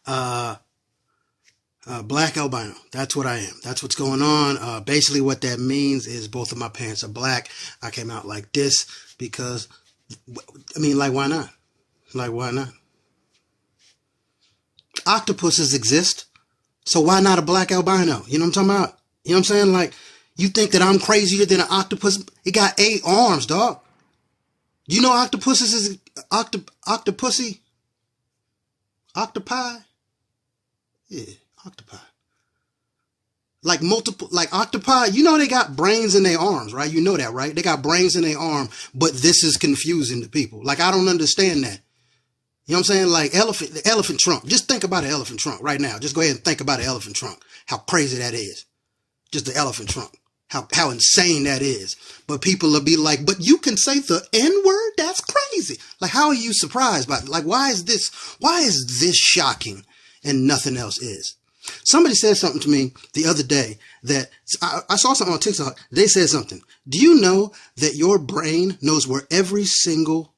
Uh, Black albino. That's what I am. That's what's going on. Basically what that means is both of my parents are black. I came out like this because, I mean, like, why not? Like, why not? Octopuses exist. So why not a black albino? You know what I'm talking about? You know what I'm saying? Like, you think that I'm crazier than an octopus? It got 8 arms, dog. You know octopuses is octopussy? Octopi? Yeah, octopi. Like multiple, like octopi, you know they got brains in their arms, right? You know that, right? They got brains in their arm, but this is confusing to people. Like, I don't understand that. You know what I'm saying? Like the elephant trunk. Just think about an elephant trunk right now. Just go ahead and think about an elephant trunk. How crazy that is. Just the elephant trunk. How insane that is. But people will be like, but you can say the N-word? That's crazy. Like, how are you surprised by it? Like, why is this shocking and nothing else is? Somebody said something to me the other day that I saw something on TikTok. They said something. Do you know that your brain knows where every single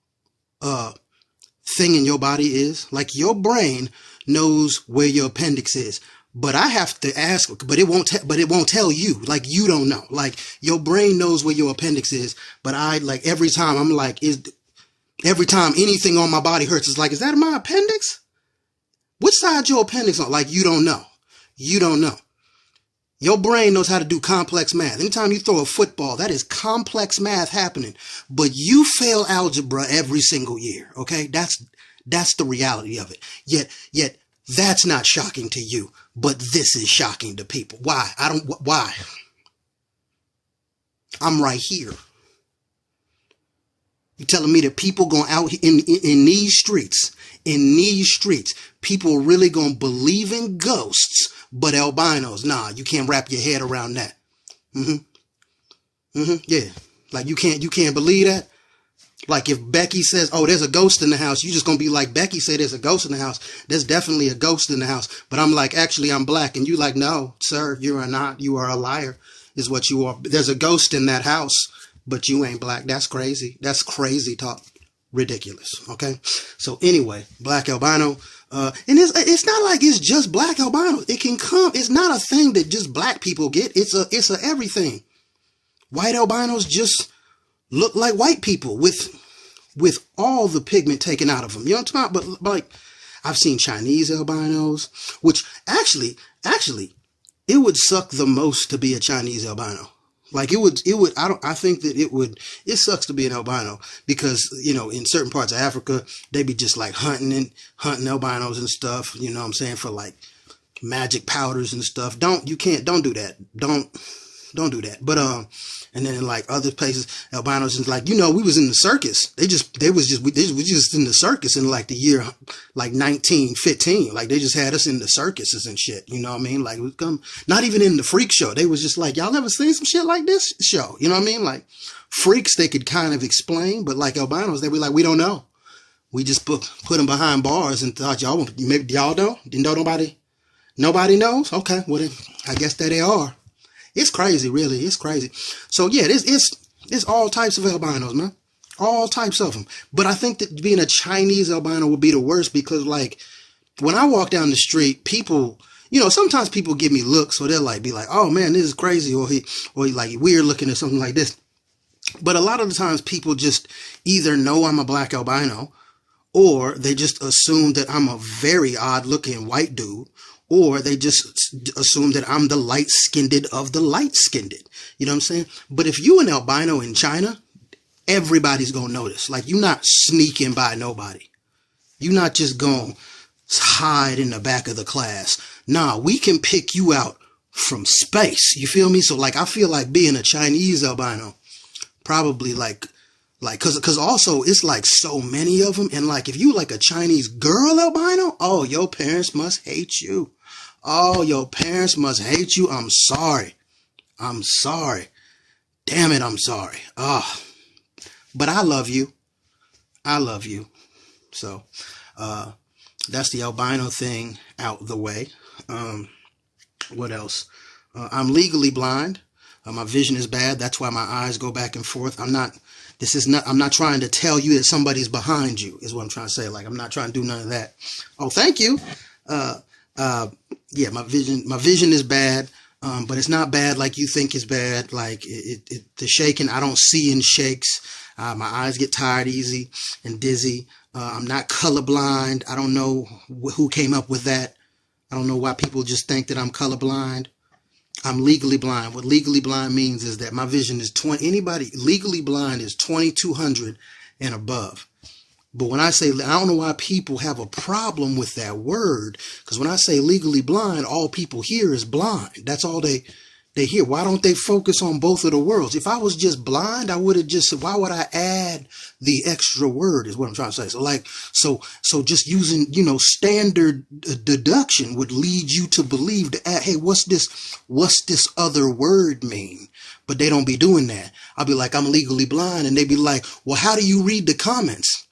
thing in your body is? Like, your brain knows where your appendix is. But I have to ask, but it won't tell you. Like, you don't know. Like, your brain knows where your appendix is. But like, every time I'm like, every time anything on my body hurts, it's like, is that my appendix? Which side your appendix on? Like, you don't know. You don't know. Your brain knows how to do complex math. Anytime you throw a football, that is complex math happening. But you fail algebra every single year. Okay. That's the reality of it. Yet that's not shocking to you, but this is shocking to people. Why? Why? I'm right here. You're telling me that people going out in these streets, people really going to believe in ghosts, but albinos, nah, you can't wrap your head around that. Yeah. Like, you can't believe that. Like, if Becky says, oh, there's a ghost in the house, you just going to be like, Becky said there's a ghost in the house. There's definitely a ghost in the house. But I'm like, actually, I'm black. And you like, no, sir, you are not. You are a liar is what you are. There's a ghost in that house, but you ain't black. That's crazy. That's crazy talk. Ridiculous. Okay. So anyway, black albino. And it's not like it's just black albino. It can come. It's not a thing that just black people get. It's a everything. White albinos just look like white people with all the pigment taken out of them. You know what I'm talking about? But like, I've seen Chinese albinos, which actually, it would suck the most to be a Chinese albino. Like, I think that it sucks to be an albino because, you know, in certain parts of Africa, they be just like hunting albinos and stuff, you know what I'm saying, for like magic powders and stuff. Don't do that. Don't do that. But, and then in like other places, albinos is like, you know, we was in the circus. We just in the circus in like the year, like 1915. Like, they just had us in the circuses and shit. You know what I mean? Like, we come, not even in the freak show. They was just like, y'all ever seen some shit like this show? You know what I mean? Like, freaks, they could kind of explain, but like albinos, they were like, we don't know. We just put them behind bars and thought maybe y'all know? Didn't know nobody knows? Okay. Well, then I guess that they are. It's crazy, really. It's crazy. So yeah, it's all types of albinos, man. All types of them. But I think that being a Chinese albino would be the worst because, like, when I walk down the street, people, you know, sometimes people give me looks, so they'll like be like, "Oh man, this is crazy," or he like weird looking or something like this. But a lot of the times, people just either know I'm a black albino, or they just assume that I'm a very odd looking white dude. Or they just assume that I'm the light-skinned of the light-skinned. You know what I'm saying? But if you an albino in China, everybody's going to notice. Like, you're not sneaking by nobody. You're not just going to hide in the back of the class. Nah, we can pick you out from space. You feel me? So, like, I feel like being a Chinese albino, probably like, cause also it's like so many of them. And like, if you like a Chinese girl albino, oh, your parents must hate you. Oh, your parents must hate you. I'm sorry. Damn it, I'm sorry. Oh, but I love you. So, that's the albino thing out the way. What else? I'm legally blind. My vision is bad. That's why my eyes go back and forth. I'm not trying to tell you that somebody's behind you is what I'm trying to say. Like, I'm not trying to do none of that. Oh, thank you. uh, yeah, my vision is bad. But it's not bad like you think it's bad. Like the shaking, I don't see in shakes. My eyes get tired easy and dizzy. I'm not colorblind. I don't know who came up with that. I don't know why people just think that I'm colorblind. I'm legally blind. What legally blind means is that my vision is anybody legally blind is 2200 and above. But when I say, I don't know why people have a problem with that word, because when I say legally blind, all people hear is blind. That's all they hear. Why don't they focus on both of the worlds? If I was just blind, I would have just said, why would I add the extra word is what I'm trying to say. So just using, standard deduction would lead you to believe to add, hey, what's this other word mean? But they don't be doing that. I'll be like, I'm legally blind. And they be like, well, how do you read the comments?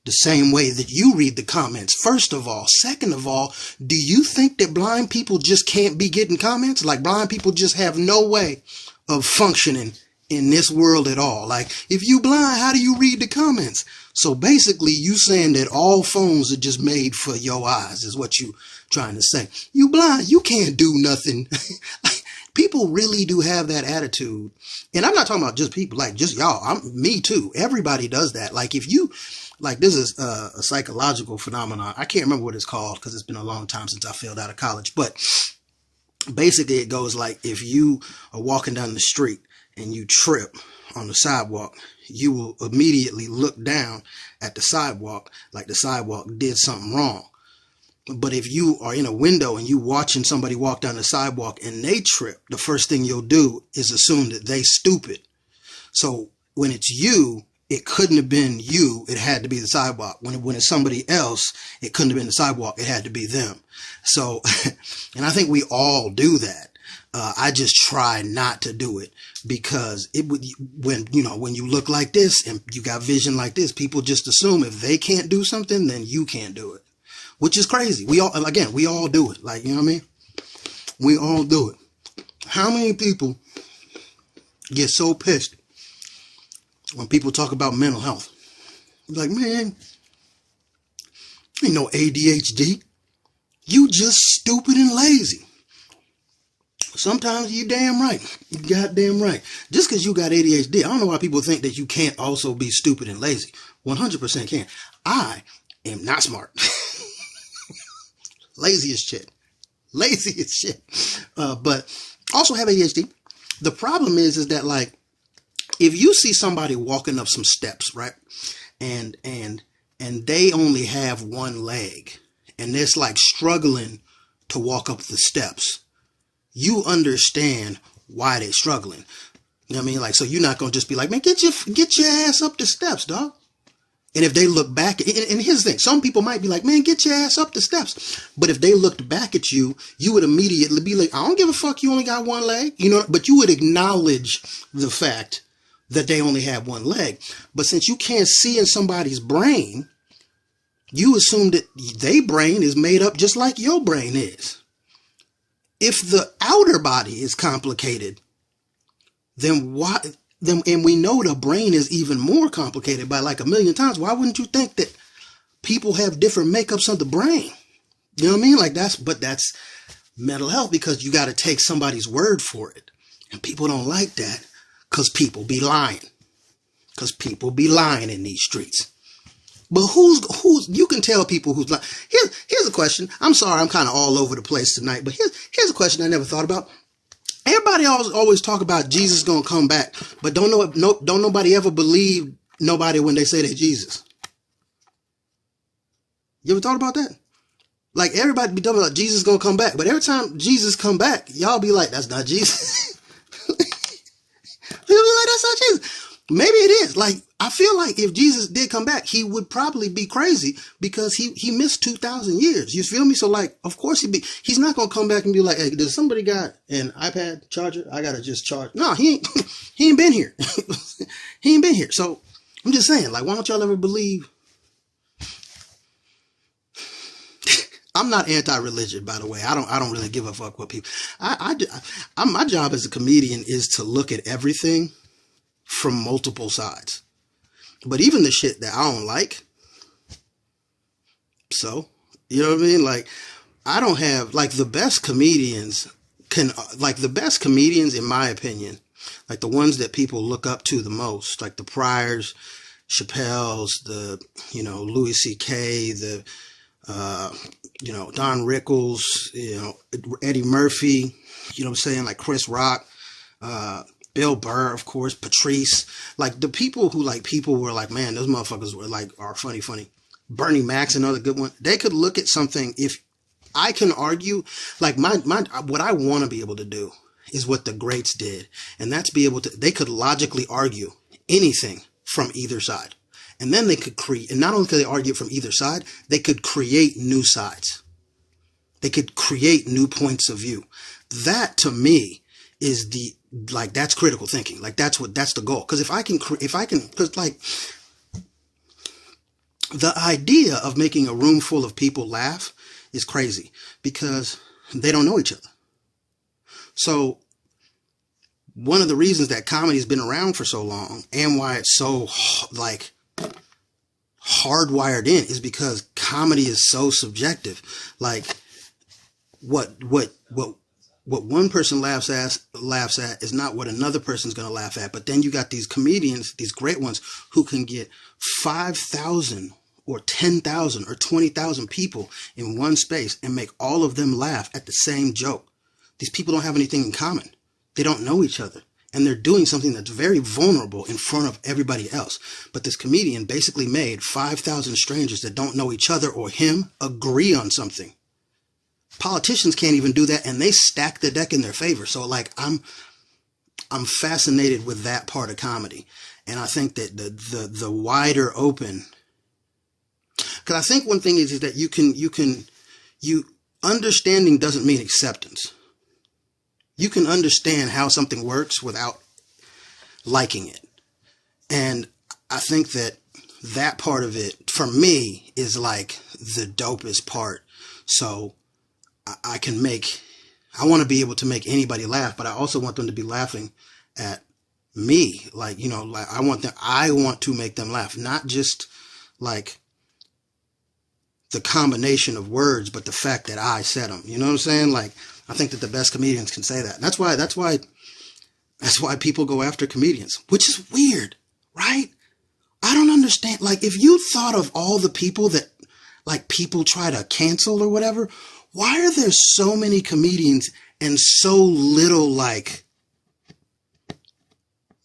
The same way that you read the comments, first of all. Second of all, do you think that blind people just can't be getting comments? Like blind people just have no way of functioning in this world at all. Like if you blind, how do you read the comments? So basically you saying that all phones are just made for your eyes is what you trying to say. You blind, you can't do nothing. People really do have that attitude. And I'm not talking about just people, like just y'all. Me too. Everybody does that. Like if you, like this is a psychological phenomenon. I can't remember what it's called because it's been a long time since I failed out of college. But basically it goes like if you are walking down the street and you trip on the sidewalk, you will immediately look down at the sidewalk like the sidewalk did something wrong. But if you are in a window and you watching somebody walk down the sidewalk and they trip, the first thing you'll do is assume that they stupid. So when it's you, it couldn't have been you. It had to be the sidewalk. When it's somebody else, it couldn't have been the sidewalk. It had to be them. So, and I think we all do that. I just try not to do it because it would, when you look like this and you got vision like this, people just assume if they can't do something, then you can't do it, which is crazy. We all do it. Like, you know what I mean? We all do it. How many people get so pissed when people talk about mental health? Like, man, ain't no ADHD. You just stupid and lazy. Sometimes you damn right. You goddamn right. Just because you got ADHD, I don't know why people think that you can't also be stupid and lazy. 100% can. I am not smart. Lazy as shit. Lazy as shit. But also have ADHD. The problem is that like, if you see somebody walking up some steps, right? And they only have one leg and it's like struggling to walk up the steps, you understand why they're struggling. You know what I mean? Like, so you're not going to just be like, man, get your ass up the steps, dog. And if they look back, and here's the thing, some people might be like, man, get your ass up the steps. But if they looked back at you, you would immediately be like, I don't give a fuck, you only got one leg. But you would acknowledge the fact that they only have one leg. But since you can't see in somebody's brain, you assume that their brain is made up just like your brain is. If the outer body is complicated, then why? And we know the brain is even more complicated by like 1,000,000 times. Why wouldn't you think that people have different makeups of the brain? You know what I mean? Like that's mental health, because you got to take somebody's word for it. And people don't like that because people be lying. Because people be lying in these streets. But who's you can tell people who's lying. Here's a question. I'm sorry, I'm kind of all over the place tonight, but here's a question I never thought about. Everybody always talk about Jesus gonna come back, but don't nobody ever believe nobody when they say they're Jesus. You ever thought about that? Like everybody be talking about Jesus gonna come back, but every time Jesus come back, y'all be like, that's not Jesus. People be like, that's not Jesus. Maybe it is. Like, I feel like if Jesus did come back, he would probably be crazy because he missed 2,000 years. You feel me? So like, of course he's not going to come back and be like, hey, does somebody got an iPad charger? I got to just charge. No, he ain't been here. He ain't been here. So I'm just saying, like, why don't y'all ever believe? I'm not anti-religion, by the way. I don't really give a fuck what people, my job as a comedian is to look at everything from multiple sides. But even the shit that I don't like, so, you know what I mean? Like, I don't have, like, the best comedians the best comedians, in my opinion, like the ones that people look up to the most, like the Pryors, Chappelle's, Louis C.K., Don Rickles, Eddie Murphy, you know what I'm saying, like Chris Rock, Bill Burr, of course, Patrice, like the people who, like, people were like, man, those motherfuckers were like, are funny. Bernie Mac's another good one. They could look at something. If I can argue, like, what I want to be able to do is what the greats did. And that's be able to, they could logically argue anything from either side. And then they could create, and not only could they argue from either side, they could create new sides. They could create new points of view. That, to me, is that's critical thinking. Like, that's the goal. Because because, like, the idea of making a room full of people laugh is crazy because they don't know each other. So one of the reasons that comedy has been around for so long and why it's so, like, hardwired in is because comedy is so subjective. Like, what one person laughs at is not what another person's going to laugh at. But then you got these comedians, these great ones, who can get 5,000 or 10,000 or 20,000 people in one space and make all of them laugh at the same joke. These people don't have anything in common. They don't know each other. And they're doing something that's very vulnerable in front of everybody else. But this comedian basically made 5,000 strangers that don't know each other or him agree on something. Politicians can't even do that, and they stack the deck in their favor. So, like, I'm fascinated with that part of comedy. And I think that the wider open, because I think one thing is that you understanding doesn't mean acceptance. You can understand how something works without liking it. And I think that part of it, for me, is like the dopest part. So I want to be able to make anybody laugh, but I also want them to be laughing at me. Like, like I want to make them laugh, not just like the combination of words, but the fact that I said them. You know what I'm saying? Like, I think that the best comedians can say that. And that's why people go after comedians, which is weird, right? I don't understand. Like, if you thought of all the people that, like, people try to cancel or whatever, why are there so many comedians and so little, like,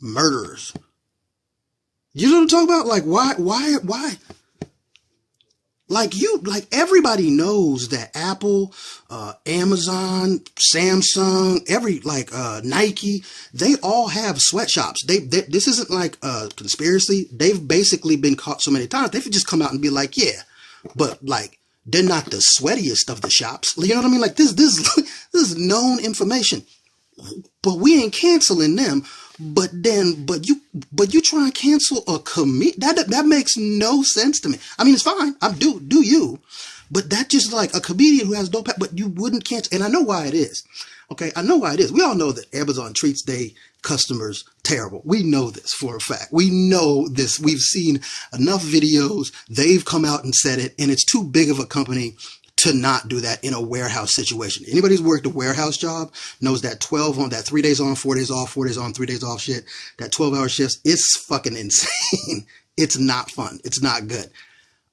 murderers? You know what I'm talking about? Like, why? Like, everybody knows that Apple, Amazon, Samsung, Nike, they all have sweatshops. This isn't like a conspiracy. They've basically been caught so many times. They could just come out and be like, yeah, but, like, they're not the sweatiest of the shops. You know what I mean? Like, this is known information, but we ain't canceling them. But you try and cancel a comedian? That makes no sense to me. I mean, it's fine. Do you? But that just like a comedian who has dope, but you wouldn't cancel. And I know why it is. Okay. I know why it is. We all know that Amazon treats their customers terrible. We know this for a fact. We know this. We've seen enough videos. They've come out and said it, and it's too big of a company to not do that in a warehouse situation. Anybody who's worked a warehouse job knows that 3 days on, 4 days off, 4 days on, 3 days off shit, that 12-hour shifts, it's fucking insane. It's not fun. It's not good.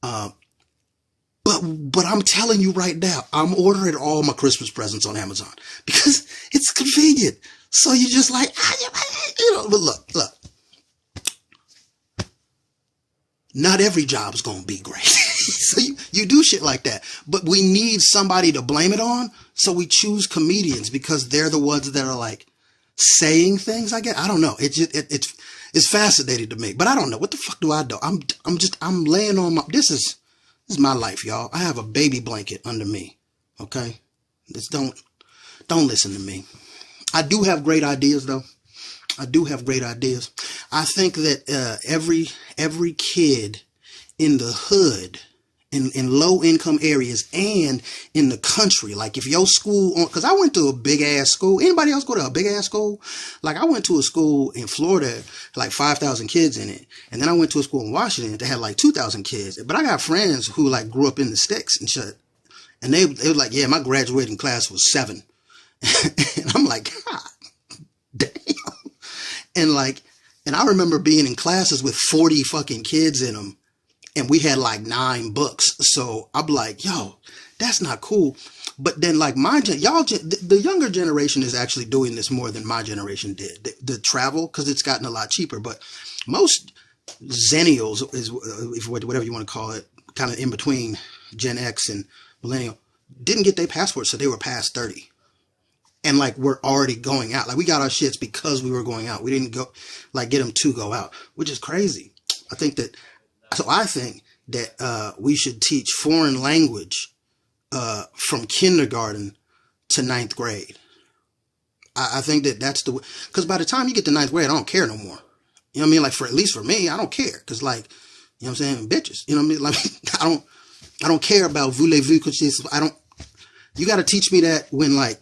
But I'm telling you right now, I'm ordering all my Christmas presents on Amazon because it's convenient. So you just like, but look, not every job is going to be great. So you do shit like that, but we need somebody to blame it on. So we choose comedians because they're the ones that are like saying things. I don't know. It's fascinating to me, but I don't know what the fuck do I do. I'm laying on my, this is my life, y'all. I have a baby blanket under me. Okay. Just don't listen to me. I do have great ideas though. I do have great ideas. I think that, every kid in the hood, in low income areas and in the country, like if your school, cause I went to a big ass school. Anybody else go to a big ass school? Like I went to a school in Florida, like 5,000 kids in it. And then I went to a school in Washington that had like 2,000 kids. But I got friends who like grew up in the sticks and shit. And they were like, yeah, my graduating class was 7. And I'm like, God damn. And like, and I remember being in classes with 40 fucking kids in them, and we had like 9 books. So I'm like, yo, that's not cool. But then like the younger generation is actually doing this more than my generation did. The travel, because it's gotten a lot cheaper. But most Zennials, is whatever you want to call it, kind of in between Gen X and Millennial, didn't get their passports, so they were past 30. And like, we're already going out. Like, we got our shits because we were going out. We didn't go, like, get them to go out, which is crazy. I think that we should teach foreign language from kindergarten to 9th grade. I think that that's the way, because by the time you get to 9th grade, I don't care no more. You know what I mean? Like, at least for me, I don't care. Because, like, you know what I'm saying? Bitches. You know what I mean? Like, I don't care about voulez-vous. You got to teach me that when, like,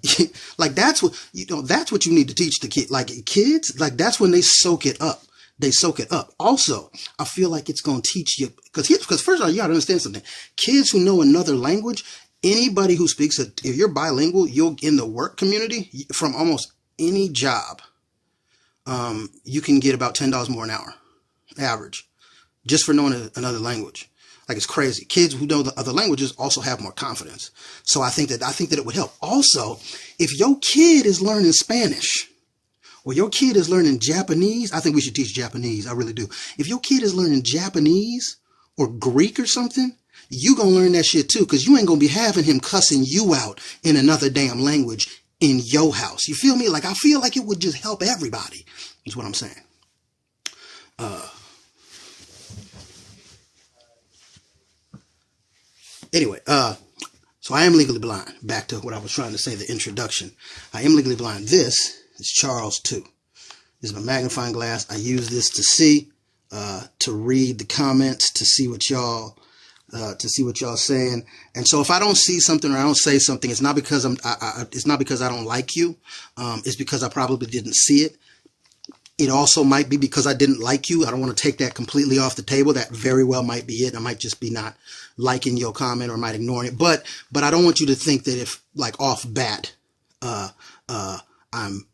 like, that's what you need to teach the kid. Like, kids, like, that's when they soak it up. They soak it up. Also, I feel like it's going to teach you, because first of all, you got to understand something. Kids who know another language, anybody who speaks it, if you're bilingual, you'll, in the work community, from almost any job, you can get about $10 more an hour, average, just for knowing another language. Like, it's crazy. Kids who know the other languages also have more confidence. So I think that it would help. Also, if your kid is learning Spanish or your kid is learning Japanese, I think we should teach Japanese. I really do. If your kid is learning Japanese or Greek or something, you gonna learn that shit too, because you ain't gonna be having him cussing you out in another damn language in your house. You feel me? Like, I feel like it would just help everybody, is what I'm saying. Anyway, so I am legally blind. Back to what I was trying to say, the introduction. I am legally blind. This is Charles 2. This is my magnifying glass. I use this to see, to read the comments, to see what y'all saying. And so if I don't see something or I don't say something, it's not because it's not because I don't like you. It's because I probably didn't see it. It also might be because I didn't like you. I don't want to take that completely off the table. That very well might be it. I might just be not liking your comment, or might ignore it. But I don't want you to think that if, like, off bat, I'm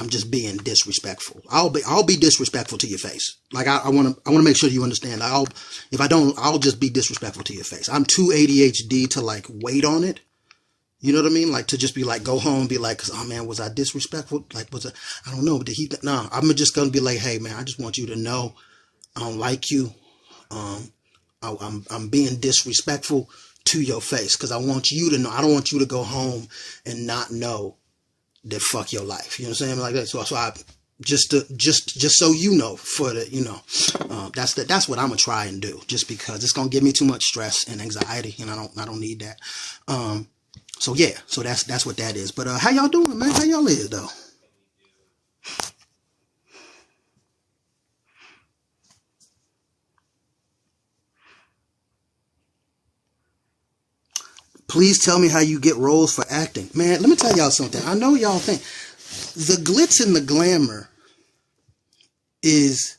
just being disrespectful. I'll be disrespectful to your face. Like, I want to make sure you understand. I'll just be disrespectful to your face. I'm too ADHD to, like, wait on it. You know what I mean? Like, to just be like, go home and be like, oh man, was I disrespectful? Like, I don't know, but no, I'm just going to be like, hey man, I just want you to know I don't like you. I'm being disrespectful to your face, because I want you to know. I don't want you to go home and not know that fuck your life. You know what I'm saying? Like that. So I just so you know, for the, you know, that's what I'm gonna try and do, just because it's gonna give me too much stress and anxiety, and I don't need that. So yeah, so that's what that is. But how y'all doing, man? How y'all is though? Please tell me how you get roles for acting. Man, let me tell y'all something. I know y'all think the glitz and the glamour is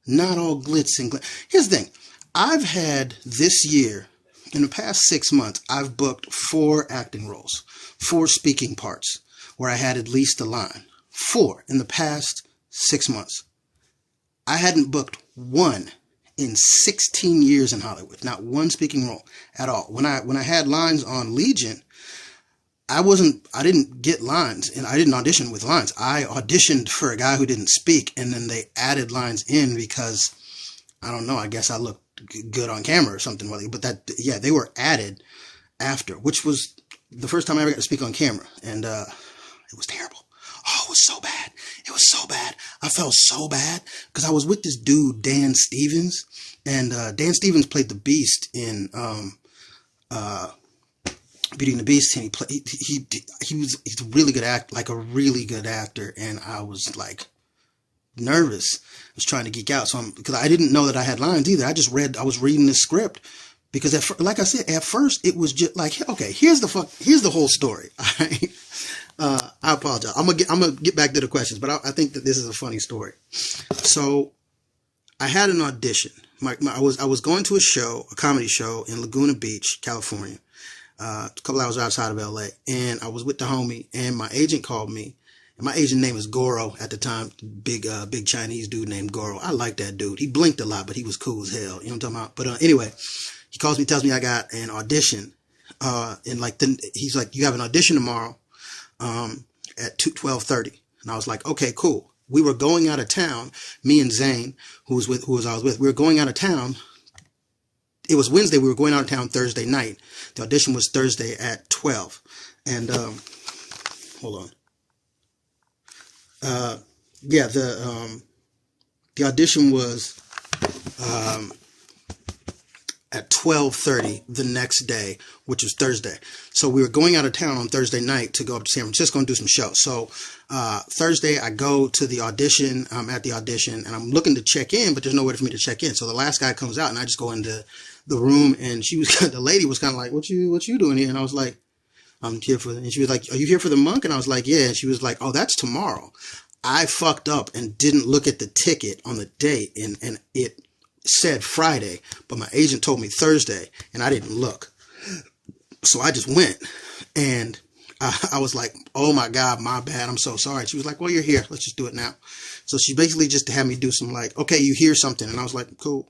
not all glitz and glamour. Here's the thing. I've had this year, in the past 6 months, I've booked 4 acting roles, 4 speaking parts where I had at least a line. 4 in the past 6 months. I hadn't booked 1 in 16 years in Hollywood. Not 1 speaking role at all. When I had lines on Legion, I didn't get lines, and I didn't audition with lines. I auditioned for a guy who didn't speak, and then they added lines in because, I don't know, I guess I looked good on camera or something. But they were added after, which was the first time I ever got to speak on camera, and it was terrible. Oh, it was so bad. It was so bad. I felt so bad because I was with this dude, Dan Stevens, and Dan Stevens played the Beast in Beauty and the Beast, and he's a really good actor, like a really good actor, and I was like nervous. I was trying to geek out, because I didn't know that I had lines either. I was reading this script, because like I said, at first it was just like, okay, here's the whole story. All right. I apologize. I'm gonna get back to the questions, but I think that this is a funny story. So I had an audition. I was going to a comedy show in Laguna Beach, California. a couple hours outside of LA. And I was with the homie, and my agent called me. And my agent name was Goro at the time. Big Chinese dude named Goro. I like that dude. He blinked a lot, but he was cool as hell. You know what I'm talking about? But anyway, he calls me, tells me I got an audition. And like, he's like, you have an audition tomorrow, at 12:30. And I was like, okay, cool. We were going out of town. Me and Zane, who I was with, we were going out of town. It was Wednesday. We were going out of town Thursday night. The audition was Thursday at 12. And, hold on. Yeah, the audition was, at 12:30 the next day, which was Thursday. So we were going out of town on Thursday night to go up to San Francisco and do some shows. So Thursday I go to the audition. I'm at the audition and I'm looking to check in, but there's nowhere for me to check in. So the last guy comes out and I just go into the room, and the lady was kind of like, what you doing here? And I was like, I'm here and she was like, are you here for the monk? And I was like, yeah. And she was like, oh, that's tomorrow. I fucked up and didn't look at the ticket on the date, and it said Friday, but my agent told me Thursday, and I didn't look. So I just went, and I was like, oh my God, my bad. I'm so sorry. She was like, well, you're here. Let's just do it now. So she basically just had me do some like, okay, you hear something. And I was like, cool.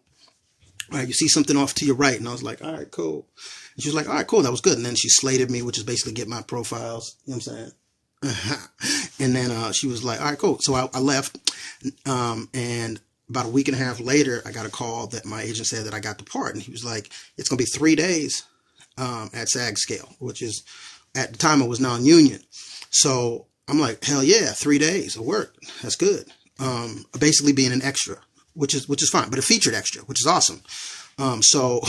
All right, you see something off to your right. And I was like, all right, cool. And she was like, all right, cool. That was good. And then she slated me, which is basically get my profiles. You know what I'm saying? And then she was like, all right, cool. So I left, and about a week and a half later, I got a call that my agent said that I got the part. And he was like, it's going to be 3 days at SAG scale, which is, at the time, I was non-union. So I'm like, hell yeah, 3 days of work. That's good. Basically being an extra, which is fine, but a featured extra, which is awesome. So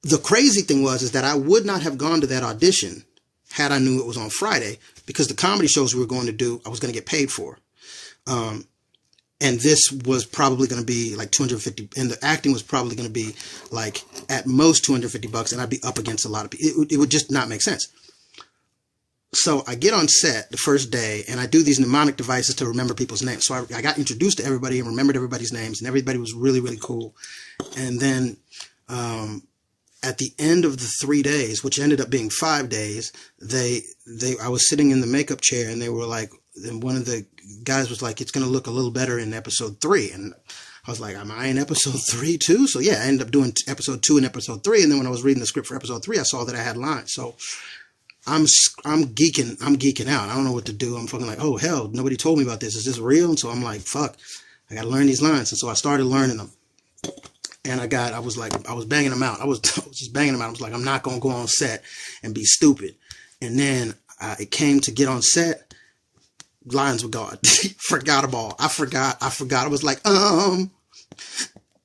the crazy thing is that I would not have gone to that audition had I knew it was on Friday, because the comedy shows we were going to do, I was going to get paid for. And this was probably going to be like $250, and the acting was probably going to be like at most $250, and I'd be up against a lot of people. It would just not make sense. So I get on set the first day, and I do these mnemonic devices to remember people's names. So I got introduced to everybody and remembered everybody's names, and everybody was really, really cool. And then at the end of the 3 days, which ended up being 5 days, I was sitting in the makeup chair, and they were like, and one of the guys was like, it's going to look a little better in episode 3. And I was like, am I in episode 3 too? So yeah, I ended up doing episode 2 and episode 3. And then when I was reading the script for episode 3, I saw that I had lines. So I'm geeking out. I don't know what to do. I'm fucking like, oh hell, nobody told me about this. Is this real? And so I'm like, fuck, I got to learn these lines. And so I started learning them. And I was banging them out. I was just banging them out. I was like, I'm not going to go on set and be stupid. And then it came to get on set. Lines were gone. Forgot them all. I forgot. I was like, And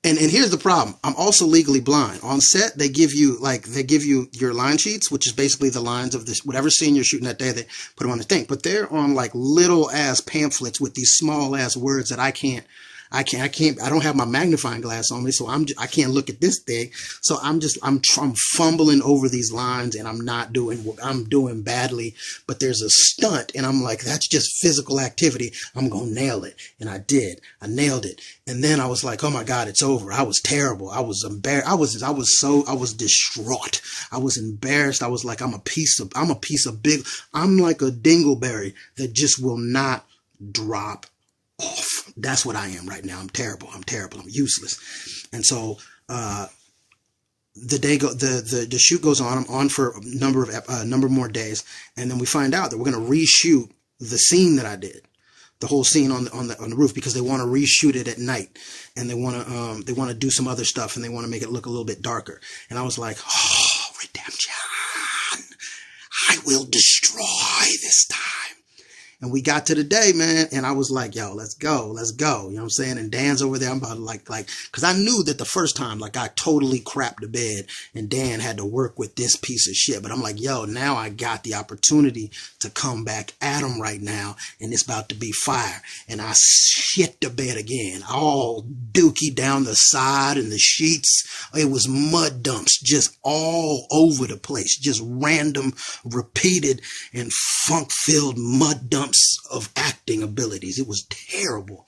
here's the problem. I'm also legally blind. On set, they give you your line sheets, which is basically the lines of this, whatever scene you're shooting that day, they put them on the thing. But they're on like little ass pamphlets with these small ass words that I don't have my magnifying glass on me, so I can't look at this thing. So I'm fumbling over these lines, and I'm doing badly, but there's a stunt, and I'm like, that's just physical activity. I'm going to nail it. And I did. I nailed it. And then I was like, oh my God, it's over. I was terrible. I was embarrassed. I was distraught. I was embarrassed. I was like, I'm like a dingleberry that just will not drop off. That's what I am right now. I'm terrible. I'm useless. And so the shoot goes on. I'm on for a number more days, and then we find out that we're going to reshoot the scene that I did, the whole scene on the roof, because they want to reshoot it at night, and they want to do some other stuff, and they want to make it look a little bit darker. And I was like, oh, redemption! I will destroy this time. And we got to the day, man, and I was like, yo, let's go. You know what I'm saying? And Dan's over there. I'm about to like, because I knew that the first time, like, I totally crapped the bed, and Dan had to work with this piece of shit. But I'm like, yo, now I got the opportunity to come back at him right now, and it's about to be fire. And I shit the bed again, all dookie down the side and the sheets. It was mud dumps just all over the place, just random, repeated, and funk-filled mud dumps of acting abilities. It was terrible.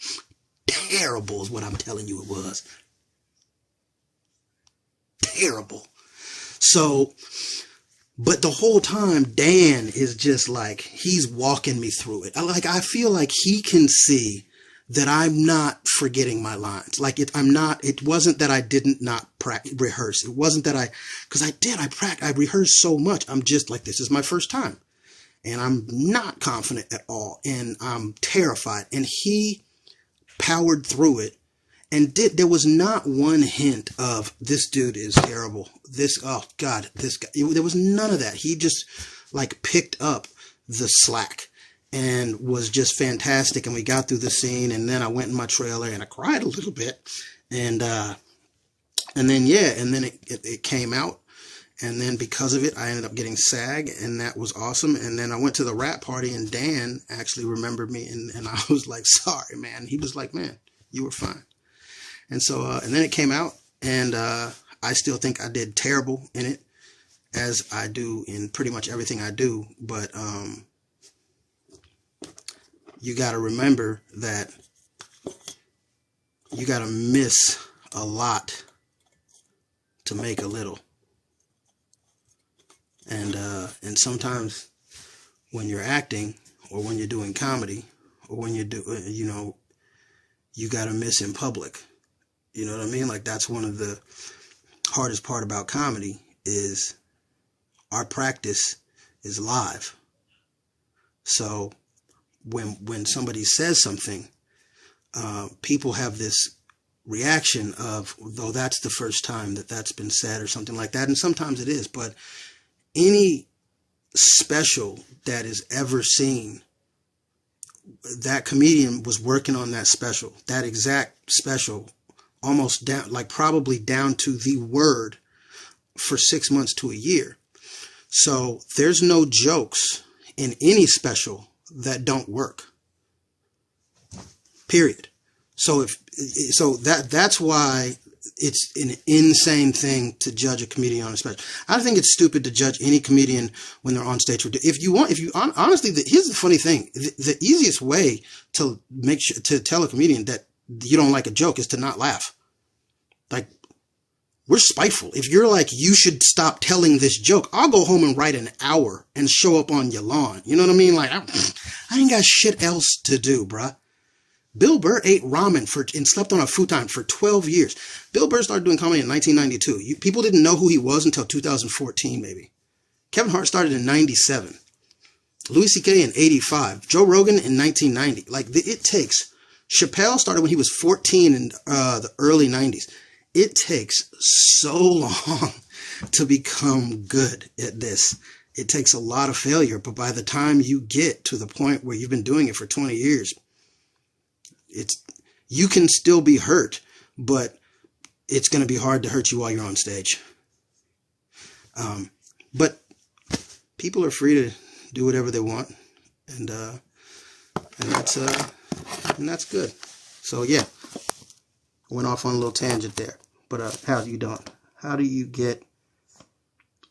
Terrible is what I'm telling you it was. Terrible. So, but the whole time, Dan is just like, he's walking me through it. I feel like he can see that I'm not forgetting my lines. Like it wasn't that I didn't not rehearse. It wasn't that because I did, I rehearsed so much. I'm just like, this is my first time and I'm not confident at all. And I'm terrified. And he powered through it and there was not one hint of this dude is terrible. Oh God, this guy, there was none of that. He just like picked up the slack and was just fantastic. And we got through the scene, and then I went in my trailer and I cried a little bit. And then it came out. And then because of it, I ended up getting SAG, and that was awesome. And then I went to the rap party, and Dan actually remembered me, and I was like, sorry, man. He was like, man, you were fine. And so, and then it came out, and I still think I did terrible in it, as I do in pretty much everything I do. But you got to remember that you got to miss a lot to make a little. And sometimes when you're acting, or when you're doing comedy, or when you do, you got to miss in public. You know what I mean? Like, that's one of the hardest part about comedy is our practice is live. So when somebody says something, people have this reaction of, though that's the first time that's been said or something like that. And sometimes it is, but any special that is ever seen, that comedian was working on that special, that exact special, almost down, like probably down to the word, for 6 months to a year. So there's no jokes in any special that don't work. Period. So that's why it's an insane thing to judge a comedian on a special. I think it's stupid to judge any comedian when they're on stage. Honestly, here's the funny thing. The easiest way to to tell a comedian that you don't like a joke is to not laugh. Like, we're spiteful. If you're like, you should stop telling this joke, I'll go home and write an hour and show up on your lawn. You know what I mean? Like, I ain't got shit else to do, bruh. Bill Burr ate ramen and slept on a futon for 12 years. Bill Burr started doing comedy in 1992. People didn't know who he was until 2014, maybe. Kevin Hart started in 97. Louis C.K. in 85. Joe Rogan in 1990. Like, it takes... Chappelle started when he was 14 in the early 90s. It takes so long to become good at this. It takes a lot of failure, but by the time you get to the point where you've been doing it for 20 years, you can still be hurt, but it's going to be hard to hurt you while you're on stage. But people are free to do whatever they want, and that's good. So yeah, went off on a little tangent there. But how do you doing? How do you get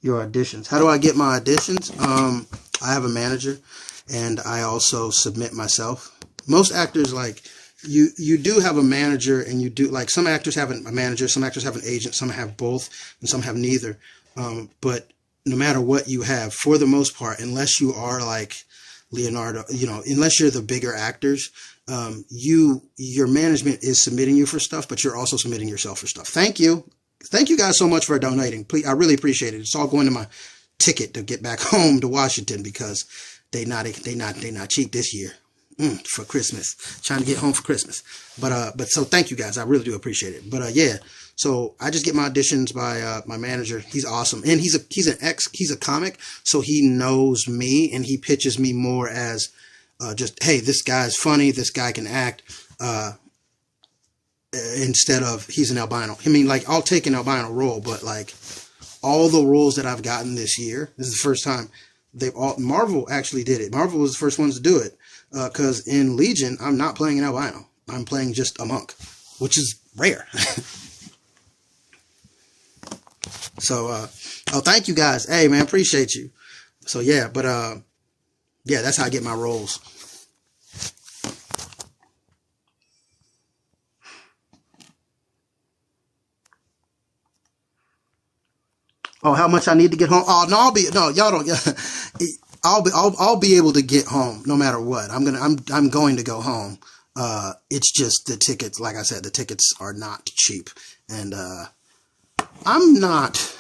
your auditions? How do I get my auditions? I have a manager, and I also submit myself. Most actors, like, you do have a manager, and you do, like, some actors have a manager, some actors have an agent, some have both, and some have neither. But no matter what you have, for the most part, unless you are like Leonardo, unless you're the bigger actors, your management is submitting you for stuff, but you're also submitting yourself for stuff. Thank you. Thank you guys so much for donating. Please, I really appreciate it. It's all going to my ticket to get back home to Washington, because they not cheap this year. For Christmas, trying to get home for Christmas. But so thank you guys. I really do appreciate it. But yeah, so I just get my auditions by my manager. He's awesome. And he's a comic. So he knows me, and he pitches me more as just, hey, this guy's funny. This guy can act, instead of he's an albino. I mean, like, I'll take an albino role, but like all the roles that I've gotten this year, this is the first time Marvel actually did it. Marvel was the first ones to do it. Because in Legion, I'm not playing an albino. I'm playing just a monk, which is rare. So, thank you guys. Hey, man, appreciate you. So, yeah, but, yeah, that's how I get my roles. Oh, how much I need to get home? Oh no, y'all don't. I'll be able to get home no matter what. I'm going to go home. It's just the tickets. Like I said, the tickets are not cheap, and I'm not.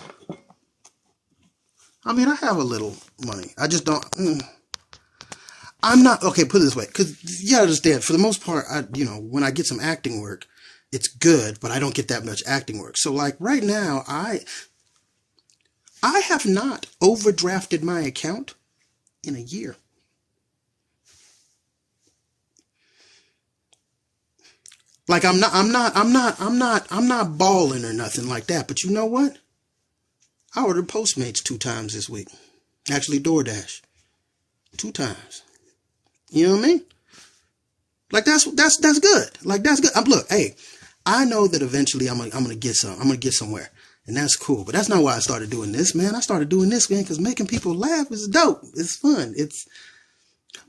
I mean, I have a little money. I just don't. I'm not okay. Put it this way, because you gotta understand. For the most part, when I get some acting work, it's good, but I don't get that much acting work. So, like right now, I have not overdrafted my account in a year. Like I'm not balling or nothing like that. But you know what? I ordered Postmates 2 times this week. Actually, DoorDash 2 times. You know what I mean? Like that's good. Like that's good. Look, hey, I know that eventually I'm gonna get some. I'm gonna get somewhere, and that's cool. But that's not why I started doing this, man. I started doing this, man, because making people laugh is dope. It's fun. It's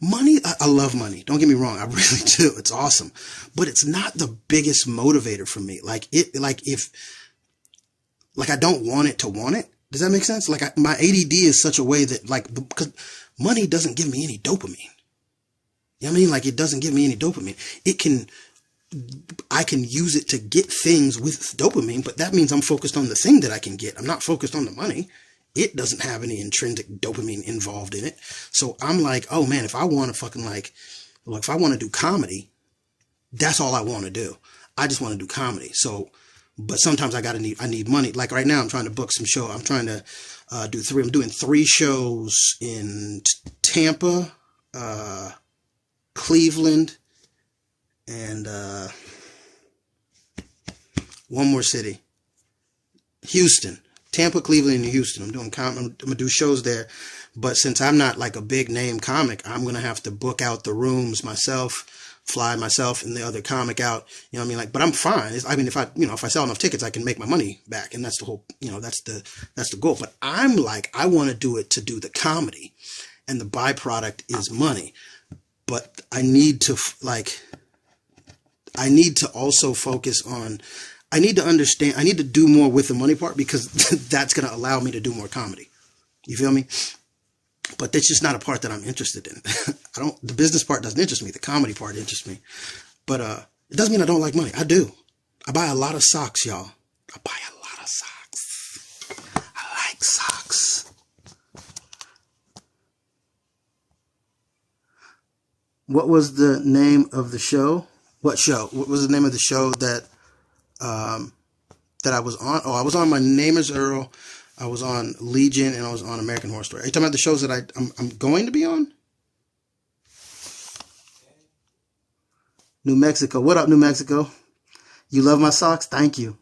money. I love money. Don't get me wrong. I really do. It's awesome, but it's not the biggest motivator for me. Like I don't want it to want it. Does that make sense? Like my ADD is such a way that because money doesn't give me any dopamine. You know what I mean? Like it doesn't give me any dopamine. I can use it to get things with dopamine, but that means I'm focused on the thing that I can get. I'm not focused on the money. It doesn't have any intrinsic dopamine involved in it. So I'm like, oh man, if I want to if I want to do comedy, that's all I want to do. I just want to do comedy. So, but sometimes I need money. Like right now I'm trying to book some show. I'm trying to I'm doing 3 shows in Tampa, Cleveland, and one more city, Houston. Tampa, Cleveland, and Houston. I'm gonna do shows there, but since I'm not like a big name comic, I'm gonna have to book out the rooms myself, fly myself and the other comic out. You know what I mean? Like, but I'm fine. If I sell enough tickets, I can make my money back, and that's the whole. That's the goal. But I'm like, I want to do it to do the comedy, and the byproduct is money. But I need to also focus on. I need to understand. I need to do more with the money part because that's going to allow me to do more comedy. You feel me? But that's just not a part that I'm interested in. The business part doesn't interest me. The comedy part interests me. But it doesn't mean I don't like money. I do. I buy a lot of socks, y'all. I buy a lot of socks. I like socks. What was the name of the show? What show? What was the name of the show that I was on? Oh, I was on My Name is Earl. I was on Legion, and I was on American Horror Story. Are you talking about the shows that I'm going to be on? New Mexico. What up, New Mexico? You love my socks? Thank you.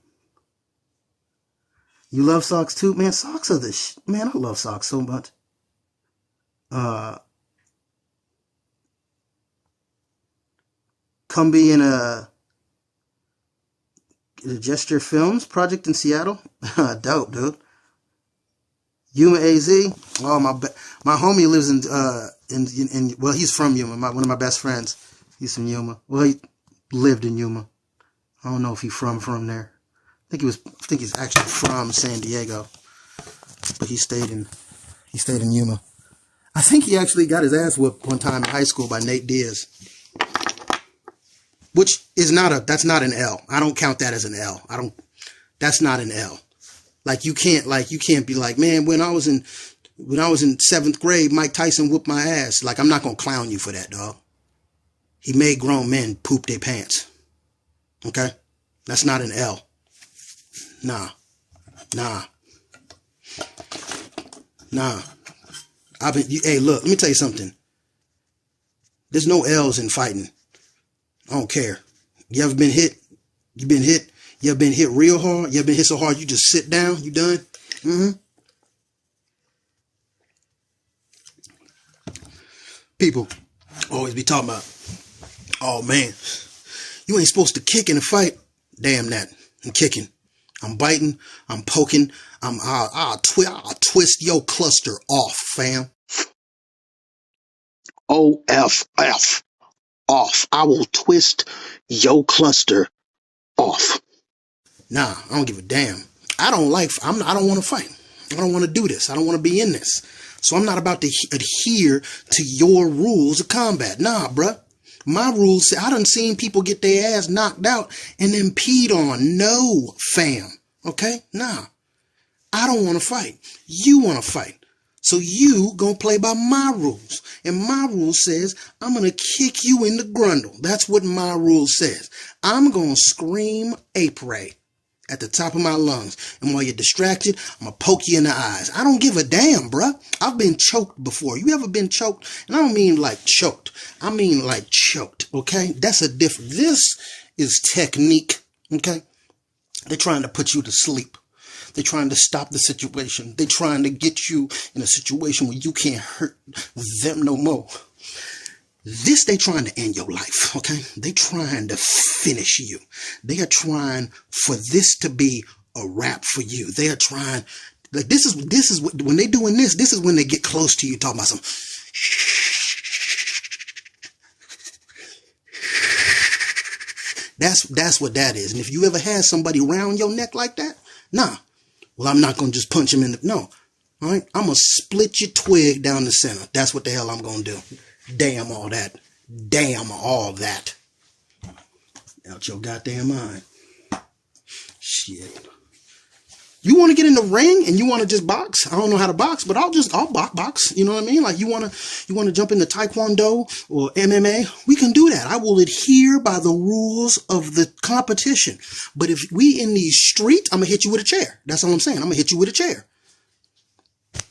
You love socks too? Man, socks are man, I love socks so much. Come be in a Gesture Films project in Seattle. Dope, dude. Yuma AZ. Oh, my homie lives in well, he's from Yuma. One of my best friends. He's from Yuma. Well, he lived in Yuma. I don't know if he's from there. I think he's actually from San Diego, but he stayed in Yuma. I think he actually got his ass whooped one time in high school by Nate Diaz, which is that's not an L. I don't count that as an L. That's not an L. Like you can't be like, man, when I was in 7th grade, Mike Tyson whooped my ass. Like, I'm not gonna clown you for that, dog. He made grown men poop their pants. Okay? That's not an L. Nah. Hey, look, let me tell you something. There's no L's in fighting. I don't care. You ever been hit? You been hit? You ever been hit real hard? You ever been hit so hard you just sit down? You done? People always be talking about, oh man, you ain't supposed to kick in a fight. Damn that. I'm kicking. I'm biting. I'm poking. I'll twist your cluster off, fam. OFF. Off. I will twist your cluster off. Nah, I don't give a damn. I don't want to fight. I don't want to do this. I don't want to be in this. So I'm not about to adhere to your rules of combat. Nah, bruh. My rules say, I done seen people get their ass knocked out and then peed on. No, fam. Okay? Nah. I don't want to fight. You want to fight. So you gonna play by my rules. And my rule says, I'm gonna kick you in the grundle. That's what my rule says. I'm gonna scream ape ray at the top of my lungs. And while you're distracted, I'm gonna poke you in the eyes. I don't give a damn, bruh. I've been choked before. You ever been choked? And I don't mean like choked. I mean like choked, okay? That's a different. This is technique, okay? They're trying to put you to sleep. They're trying to stop the situation. They're trying to get you in a situation where you can't hurt them no more. This, they trying to end your life, okay? They trying to finish you. They are trying for this to be a wrap for you. They are trying, like this is what, when they doing this is when they get close to you talking about some That's what that is. And if you ever had somebody round your neck like that, nah. Well, I'm not going to just punch him in the... No. All right? I'm going to split your twig down the center. That's what the hell I'm going to do. Damn all that. Damn all that. Out your goddamn mind. Shit. You want to get in the ring and you want to just box? I don't know how to box, but I'll box. You know what I mean? Like you want to jump into Taekwondo or MMA? We can do that. I will adhere by the rules of the competition. But if we in these streets, I'm going to hit you with a chair. That's all I'm saying. I'm going to hit you with a chair.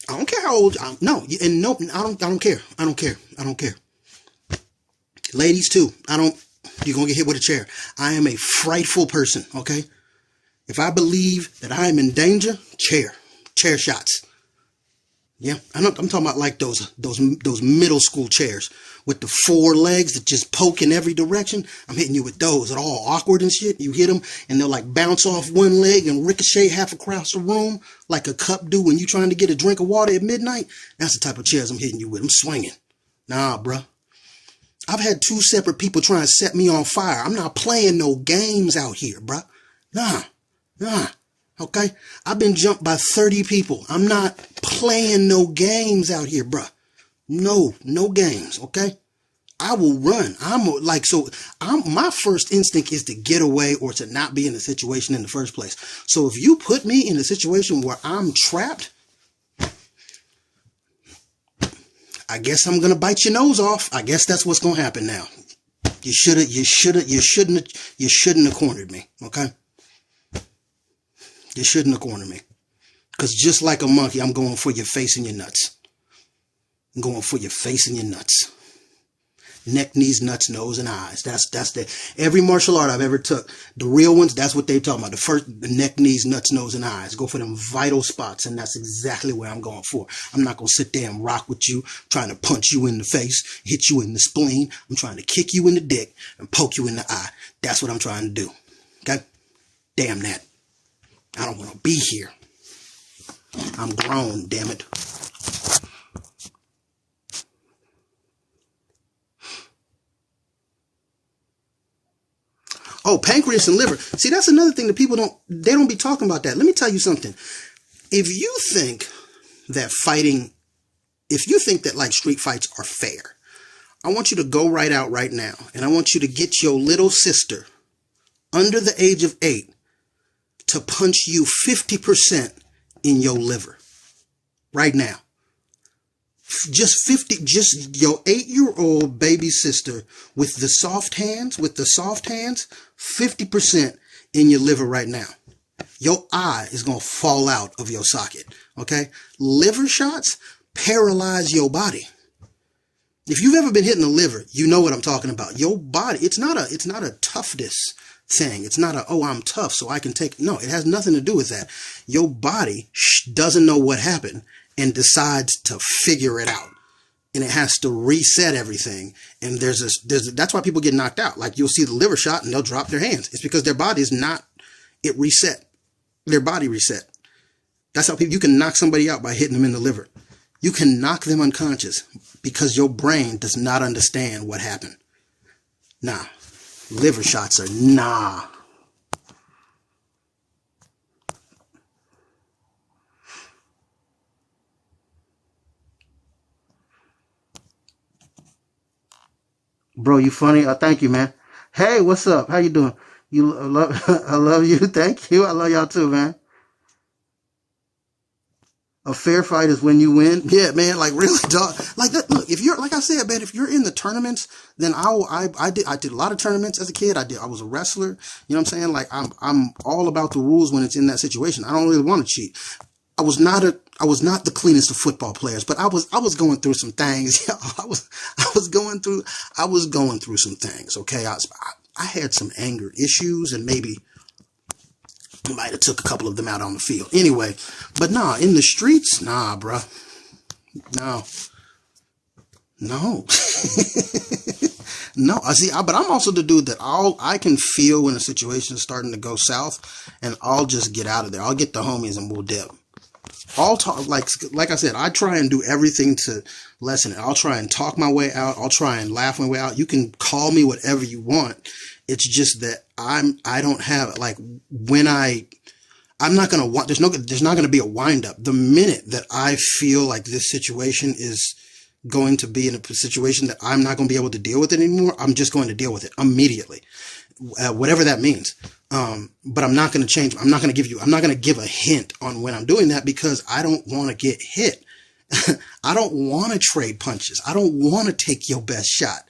I don't care how old. No, I don't care. I don't care. I don't care. Ladies too. You're going to get hit with a chair. I am a frightful person. Okay. If I believe that I am in danger, chair shots. Yeah, I'm talking about like those middle school chairs with the 4 legs that just poke in every direction. I'm hitting you with those. They're all awkward and shit. You hit them and they'll like bounce off one leg and ricochet half across the room like a cup do when you're trying to get a drink of water at midnight. That's the type of chairs I'm hitting you with. I'm swinging. Nah, bruh. I've had 2 separate people try and set me on fire. I'm not playing no games out here, bruh. Nah. Okay? I've been jumped by 30 people. I'm not playing no games out here, bruh. No games, okay? I will run. My first instinct is to get away or to not be in the situation in the first place. So if you put me in a situation where I'm trapped, I guess I'm going to bite your nose off. I guess that's what's going to happen now. You shouldn't have cornered me, okay? You shouldn't have cornered me. Because just like a monkey, I'm going for your face and your nuts. I'm going for your face and your nuts. Neck, knees, nuts, nose, and eyes. Every martial art I've ever took, the real ones, that's what they talking about. The neck, knees, nuts, nose, and eyes. Go for them vital spots, and that's exactly where I'm going for. I'm not going to sit there and rock with you, trying to punch you in the face, hit you in the spleen. I'm trying to kick you in the dick and poke you in the eye. That's what I'm trying to do. Okay? Damn that. I don't want to be here. I'm grown, damn it. Oh, pancreas and liver. See, that's another thing that people don't be talking about that. Let me tell you something. If you think that like street fights are fair, I want you to go right out right now. And I want you to get your little sister under the age of 8 to punch you 50% in your liver right now. Just your 8-year-old baby sister with the soft hands, 50% in your liver right now. Your eye is going to fall out of your socket. Okay. Liver shots paralyze your body. If you've ever been hit in the liver, you know what I'm talking about. Your body, it's not a toughness thing. It's not I'm tough so I can take. No, it has nothing to do with that. Your body doesn't know what happened and decides to figure it out. And it has to reset everything. And that's why people get knocked out. Like you'll see the liver shot and they'll drop their hands. It's because their body is not, it reset. Their body reset. That's how you can knock somebody out by hitting them in the liver. You can knock them unconscious because your brain does not understand what happened. Nah. Liver shots are nah. Bro, you funny. Thank you, man. Hey, what's up? How you doing? You love, I love you. Thank you. I love y'all too, man. A fair fight is when you win. Yeah, man. Like really, dog. Like that. Look, if you're like I said, man, if you're in the tournaments, then I did a lot of tournaments as a kid. I was a wrestler. You know what I'm saying? Like I'm all about the rules when it's in that situation. I don't really want to cheat. I was not the cleanest of football players, but I was going through some things. I was going through some things. Okay, I had some anger issues, and maybe might have took a couple of them out on the field. Anyway, but nah, in the streets, nah, bruh. No, no, no. But I'm also the dude that I can feel when a situation is starting to go south, and I'll just get out of there. I'll get the homies and we'll dip. I'll talk, like I said, I try and do everything to lessen it. I'll try and talk my way out. I'll try and laugh my way out. You can call me whatever you want. It's just that I don't have, like, when I'm not going to want, there's not going to be a wind up. The minute that I feel like this situation is going to be in a situation that I'm not going to be able to deal with it anymore, I'm just going to deal with it immediately. Whatever that means. But I'm not going to change. I'm not going to give a hint on when I'm doing that, because I don't want to get hit. I don't want to trade punches. I don't want to take your best shot.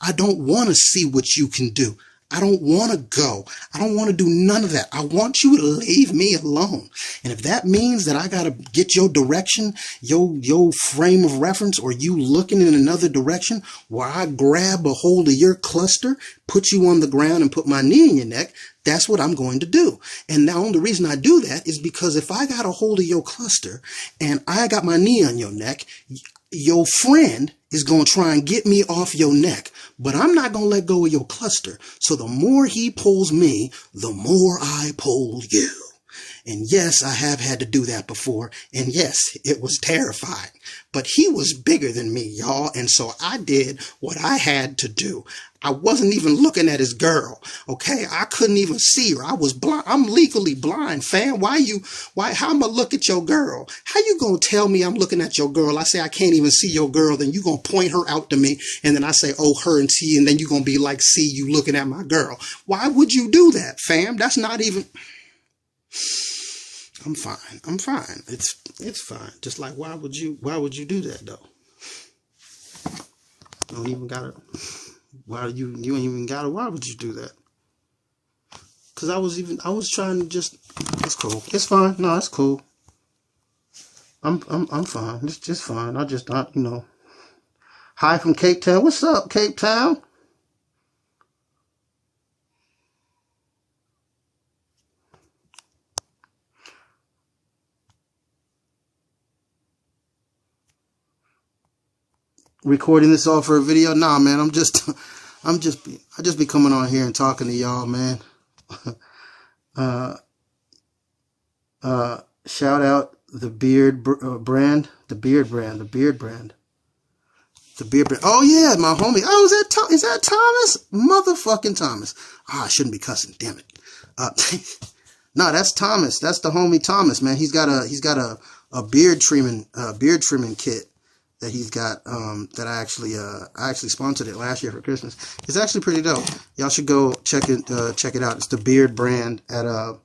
I don't want to see what you can do. I don't want to go. I don't want to do none of that. I want you to leave me alone. And if that means that I got to get your direction, your frame of reference, or you looking in another direction where I grab a hold of your cluster, put you on the ground and put my knee in your neck, that's what I'm going to do. And now the reason I do that is because if I got a hold of your cluster and I got my knee on your neck, your friend is going to try and get me off your neck, but I'm not going to let go of your cluster. So the more he pulls me, the more I pull you. And yes, I have had to do that before. And yes, it was terrifying, but he was bigger than me, y'all. And so I did what I had to do. I wasn't even looking at his girl. Okay. I couldn't even see her. I was blind. I'm legally blind, fam. How am I look at your girl? How you going to tell me I'm looking at your girl? I say, I can't even see your girl. Then you going to point her out to me. And then I say, oh, her and T. And then you going to be like, see, you looking at my girl. Why would you do that, fam? That's not even... I'm fine. I'm fine. It's fine. Just like, why would you do that though? You don't even gotta, why ain't even gotta, why would you do that? Cause I was trying to just, it's cool. It's fine. No, it's cool. I'm fine. It's just fine. I just not, hi from Cape Town. What's up, Cape Town? Recording this all for a video? Nah, man, I just be coming on here and talking to y'all, man. Shout out the beard brand. Oh yeah, my homie. Oh, is that Thomas? Motherfucking Thomas. I shouldn't be cussing. Damn it. No, that's Thomas. That's the homie Thomas, man. He's got a beard trimming kit that he's got, that I actually sponsored it last year for Christmas. It's actually pretty dope. Y'all should go check it out. It's the Beard brand I'll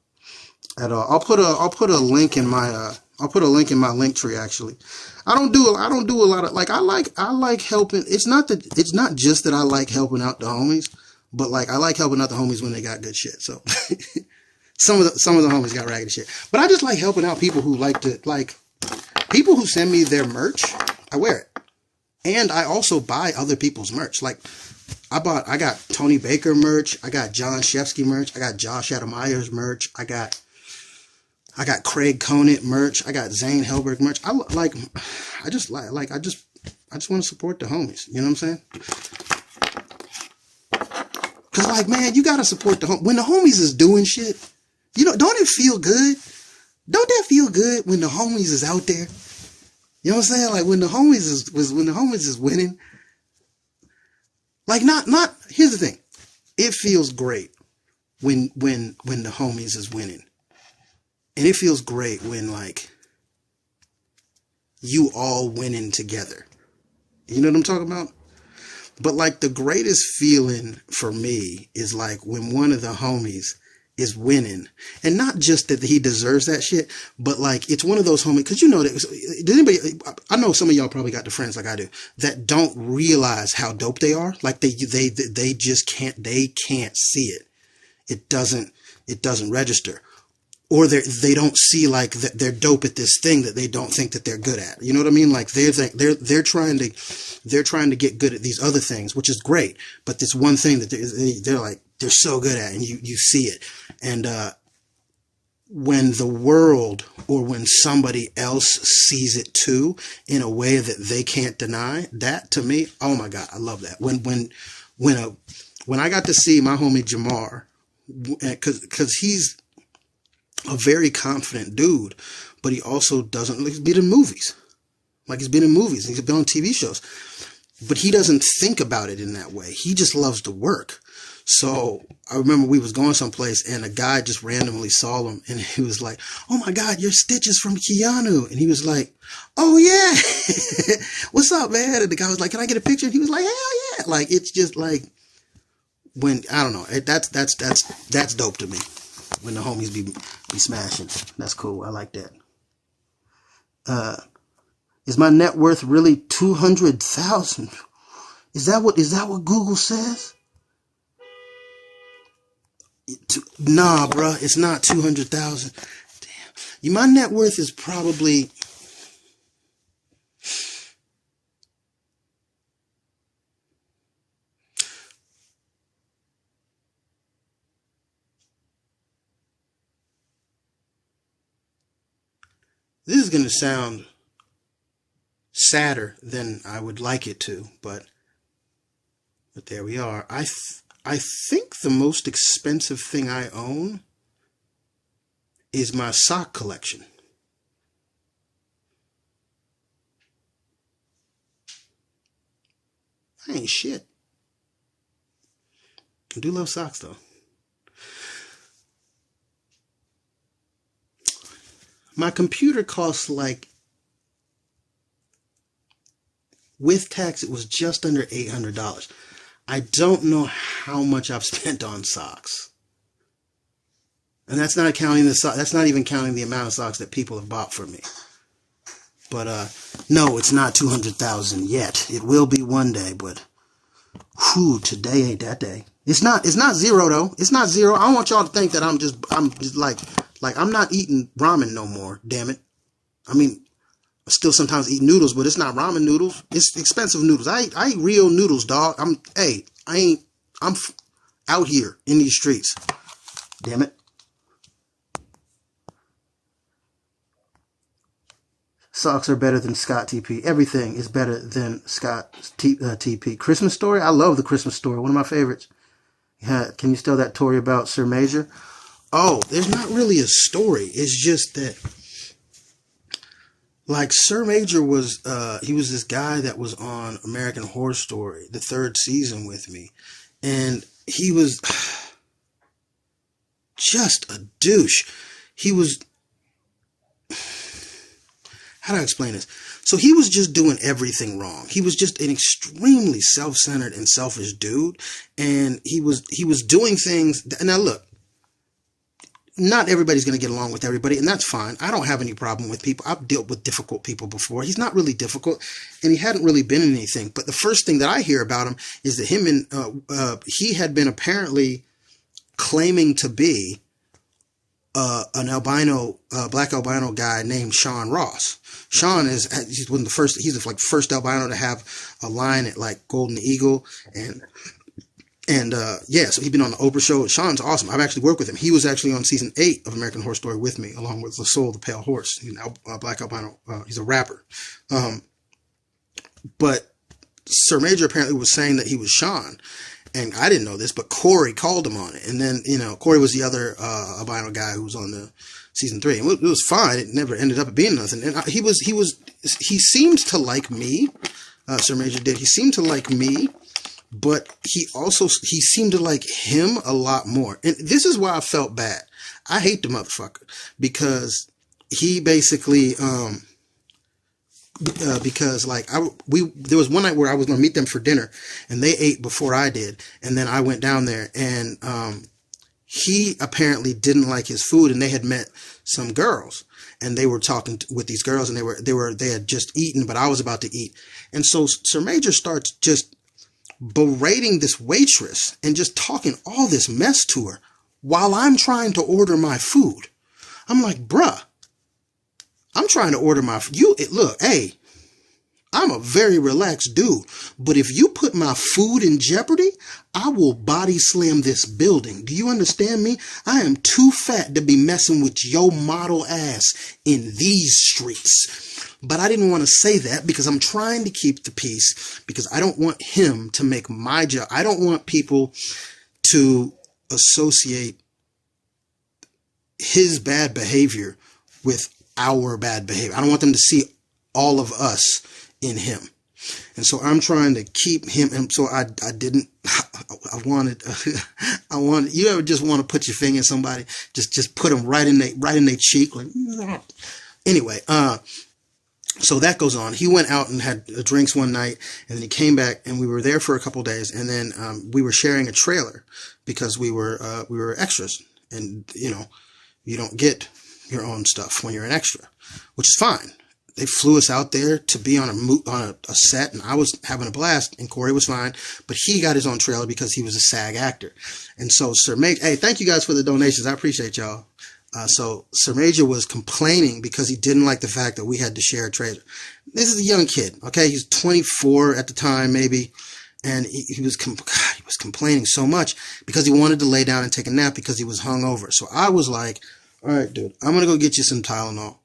put a link in my link tree. Actually, I don't do a lot of, like, I like helping. It's not just that I like helping out the homies, but like, I like helping out the homies when they got good shit. So some of the homies got ragged shit, but I just like helping out people who people who send me their merch. I wear it. And I also buy other people's merch. Like, I got Tony Baker merch. I got John Shefsky merch. I got Josh Adameyer's merch. I got Craig Conant merch. I got Zane Helberg merch. I just want to support the homies. You know what I'm saying? Cause like, man, you got to support the homies. When the homies is doing shit, don't it feel good? Don't that feel good when the homies is out there? You know what I'm saying? Like, when the homies is winning, like, here's the thing. It feels great when the homies is winning. And it feels great when, like, you all winning together. You know what I'm talking about? But like the greatest feeling for me is like when one of the homies is winning, and not just that he deserves that shit, but like it's one of those homies, because you know that, does anybody, I know some of y'all probably got the friends like I do that don't realize how dope they are. Like they just can't see it. It doesn't register, or they don't see like that they're dope at this thing that they don't think that they're good at. You know what I mean? Like they're trying to get good at these other things, which is great, but this one thing that they're so good at, and you see it. And when the world, or when somebody else sees it too in a way that they can't deny, that to me, oh my God, I love that. When I got to see my homie Jamar, because he's a very confident dude, but he also doesn't, like, he's been in movies. Like he's been in movies, he's been on TV shows, but he doesn't think about it in that way. He just loves to work. So I remember we was going someplace and a guy just randomly saw him and he was like, "Oh my God, your Stitch is from Keanu." And he was like, "Oh yeah." "What's up, man?" And the guy was like, "Can I get a picture?" And he was like, "Hell yeah." Like, it's just like, when, I don't know, that's dope to me. When the homies be smashing. That's cool. I like that. Is my net worth really 200,000? Is that what Google says? Nah, bruh, it's not 200,000. Damn. My net worth is probably, this is going to sound sadder than I would like it to, but there we are. I think the most expensive thing I own is my sock collection. I ain't shit. I do love socks though. My computer costs, like, with tax, it was just under $800. I don't know how much I've spent on socks. And that's not counting that's not even counting the amount of socks that people have bought for me. But no, it's not 200,000 yet. It will be one day, but whew, today ain't that day. It's not zero though. It's not zero. I don't want y'all to think that I'm just like I'm not eating ramen no more, damn it. I mean, I still sometimes eat noodles, but it's not ramen noodles. It's expensive noodles. I eat real noodles, dog. I'm out here in these streets. Damn it. Socks are better than Scott TP. Everything is better than Scott TP. Christmas Story? I love the Christmas Story. One of my favorites. Yeah, can you tell that story about Sir Major? Oh, there's not really a story. It's just that, like, Sir Major was, he was this guy that was on American Horror Story, the 3rd season with me. And he was just a douche. He was, how do I explain this? So he was just doing everything wrong. He was just an extremely self-centered and selfish dude. And he was doing things. Now look, not everybody's going to get along with everybody, and that's fine. I don't have any problem with people. I've dealt with difficult people before. He's not really difficult, and he hadn't really been in anything. But the first thing that I hear about him is that him and he had been apparently claiming to be an albino, black albino guy named Sean Ross. Sean he's one of the first. He's like the first albino to have a line at like Golden Eagle, and yeah, so he's been on the Oprah show. Sean's awesome. I've actually worked with him. He was actually on season 8 of American Horror Story with me, along with the Soul, the Pale Horse. He's a black albino. He's a rapper. But Sir Major apparently was saying that he was Sean. And I didn't know this, but Corey called him on it. And then, Corey was the other albino guy who was on the season 3. And it was fine. It never ended up being nothing. And he seemed to like me. Sir Major did. He seemed to like me. But he seemed to like him a lot more. And this is why I felt bad. I hate the motherfucker because he basically, because like there was one night where I was going to meet them for dinner, and they ate before I did, and then I went down there, and he apparently didn't like his food, and they had met some girls, and they were talking with these girls, and they had just eaten, but I was about to eat, and so Sir Major starts just berating this waitress and just talking all this mess to her while I'm trying to order my food. I'm like, bruh, I'm trying to order my food. Look, hey, I'm a very relaxed dude, but if you put my food in jeopardy, I will body slam this building. Do you understand me? I am too fat to be messing with your model ass in these streets. But I didn't want to say that because I'm trying to keep the peace, because I don't want him to make my job. I don't want people to associate his bad behavior with our bad behavior. I don't want them to see all of us in him. And so I'm trying to keep him. And so I didn't, I wanted, you ever just want to put your finger in somebody? Just put them right in their cheek. Like, anyway, so that goes on. He went out and had drinks one night, and then he came back, and we were there for a couple of days. And then, we were sharing a trailer because we were extras, and you don't get your own stuff when you're an extra, which is fine. They flew us out there to be on a set, and I was having a blast, and Corey was fine, but he got his own trailer because he was a SAG actor. And so Sir Major, hey, thank you guys for the donations. I appreciate y'all. So Sir Major was complaining because he didn't like the fact that we had to share a trailer. This is a young kid, okay? He's 24 at the time, maybe. And he was complaining so much because he wanted to lay down and take a nap because he was hungover. So I was like, all right, dude, I'm going to go get you some Tylenol.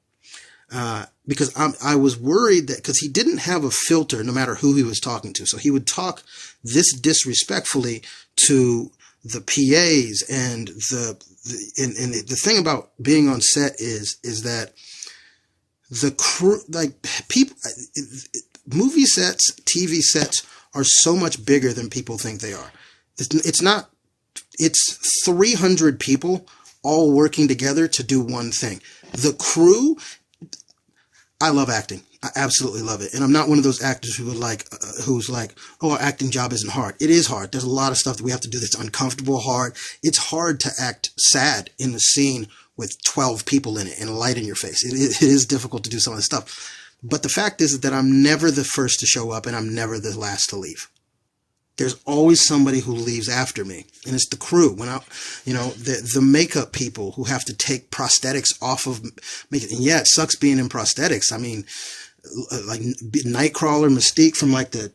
Because I was worried that, because he didn't have a filter no matter who he was talking to. So he would talk this disrespectfully to the PAs, and the thing about being on set is that the crew, like people, movie sets, TV sets are so much bigger than people think they are. It's 300 people all working together to do one thing. The crew, I love acting. I absolutely love it. And I'm not one of those actors who's like, oh, our acting job isn't hard. It is hard. There's a lot of stuff that we have to do that's uncomfortable, hard. It's hard to act sad in the scene with 12 people in it and light in your face. It is difficult to do some of this stuff. But the fact is that I'm never the first to show up, and I'm never the last to leave. There's always somebody who leaves after me, and it's the crew. When the makeup people who have to take prosthetics off of makeup, and yeah, it sucks being in prosthetics. I mean, like Nightcrawler, Mystique from that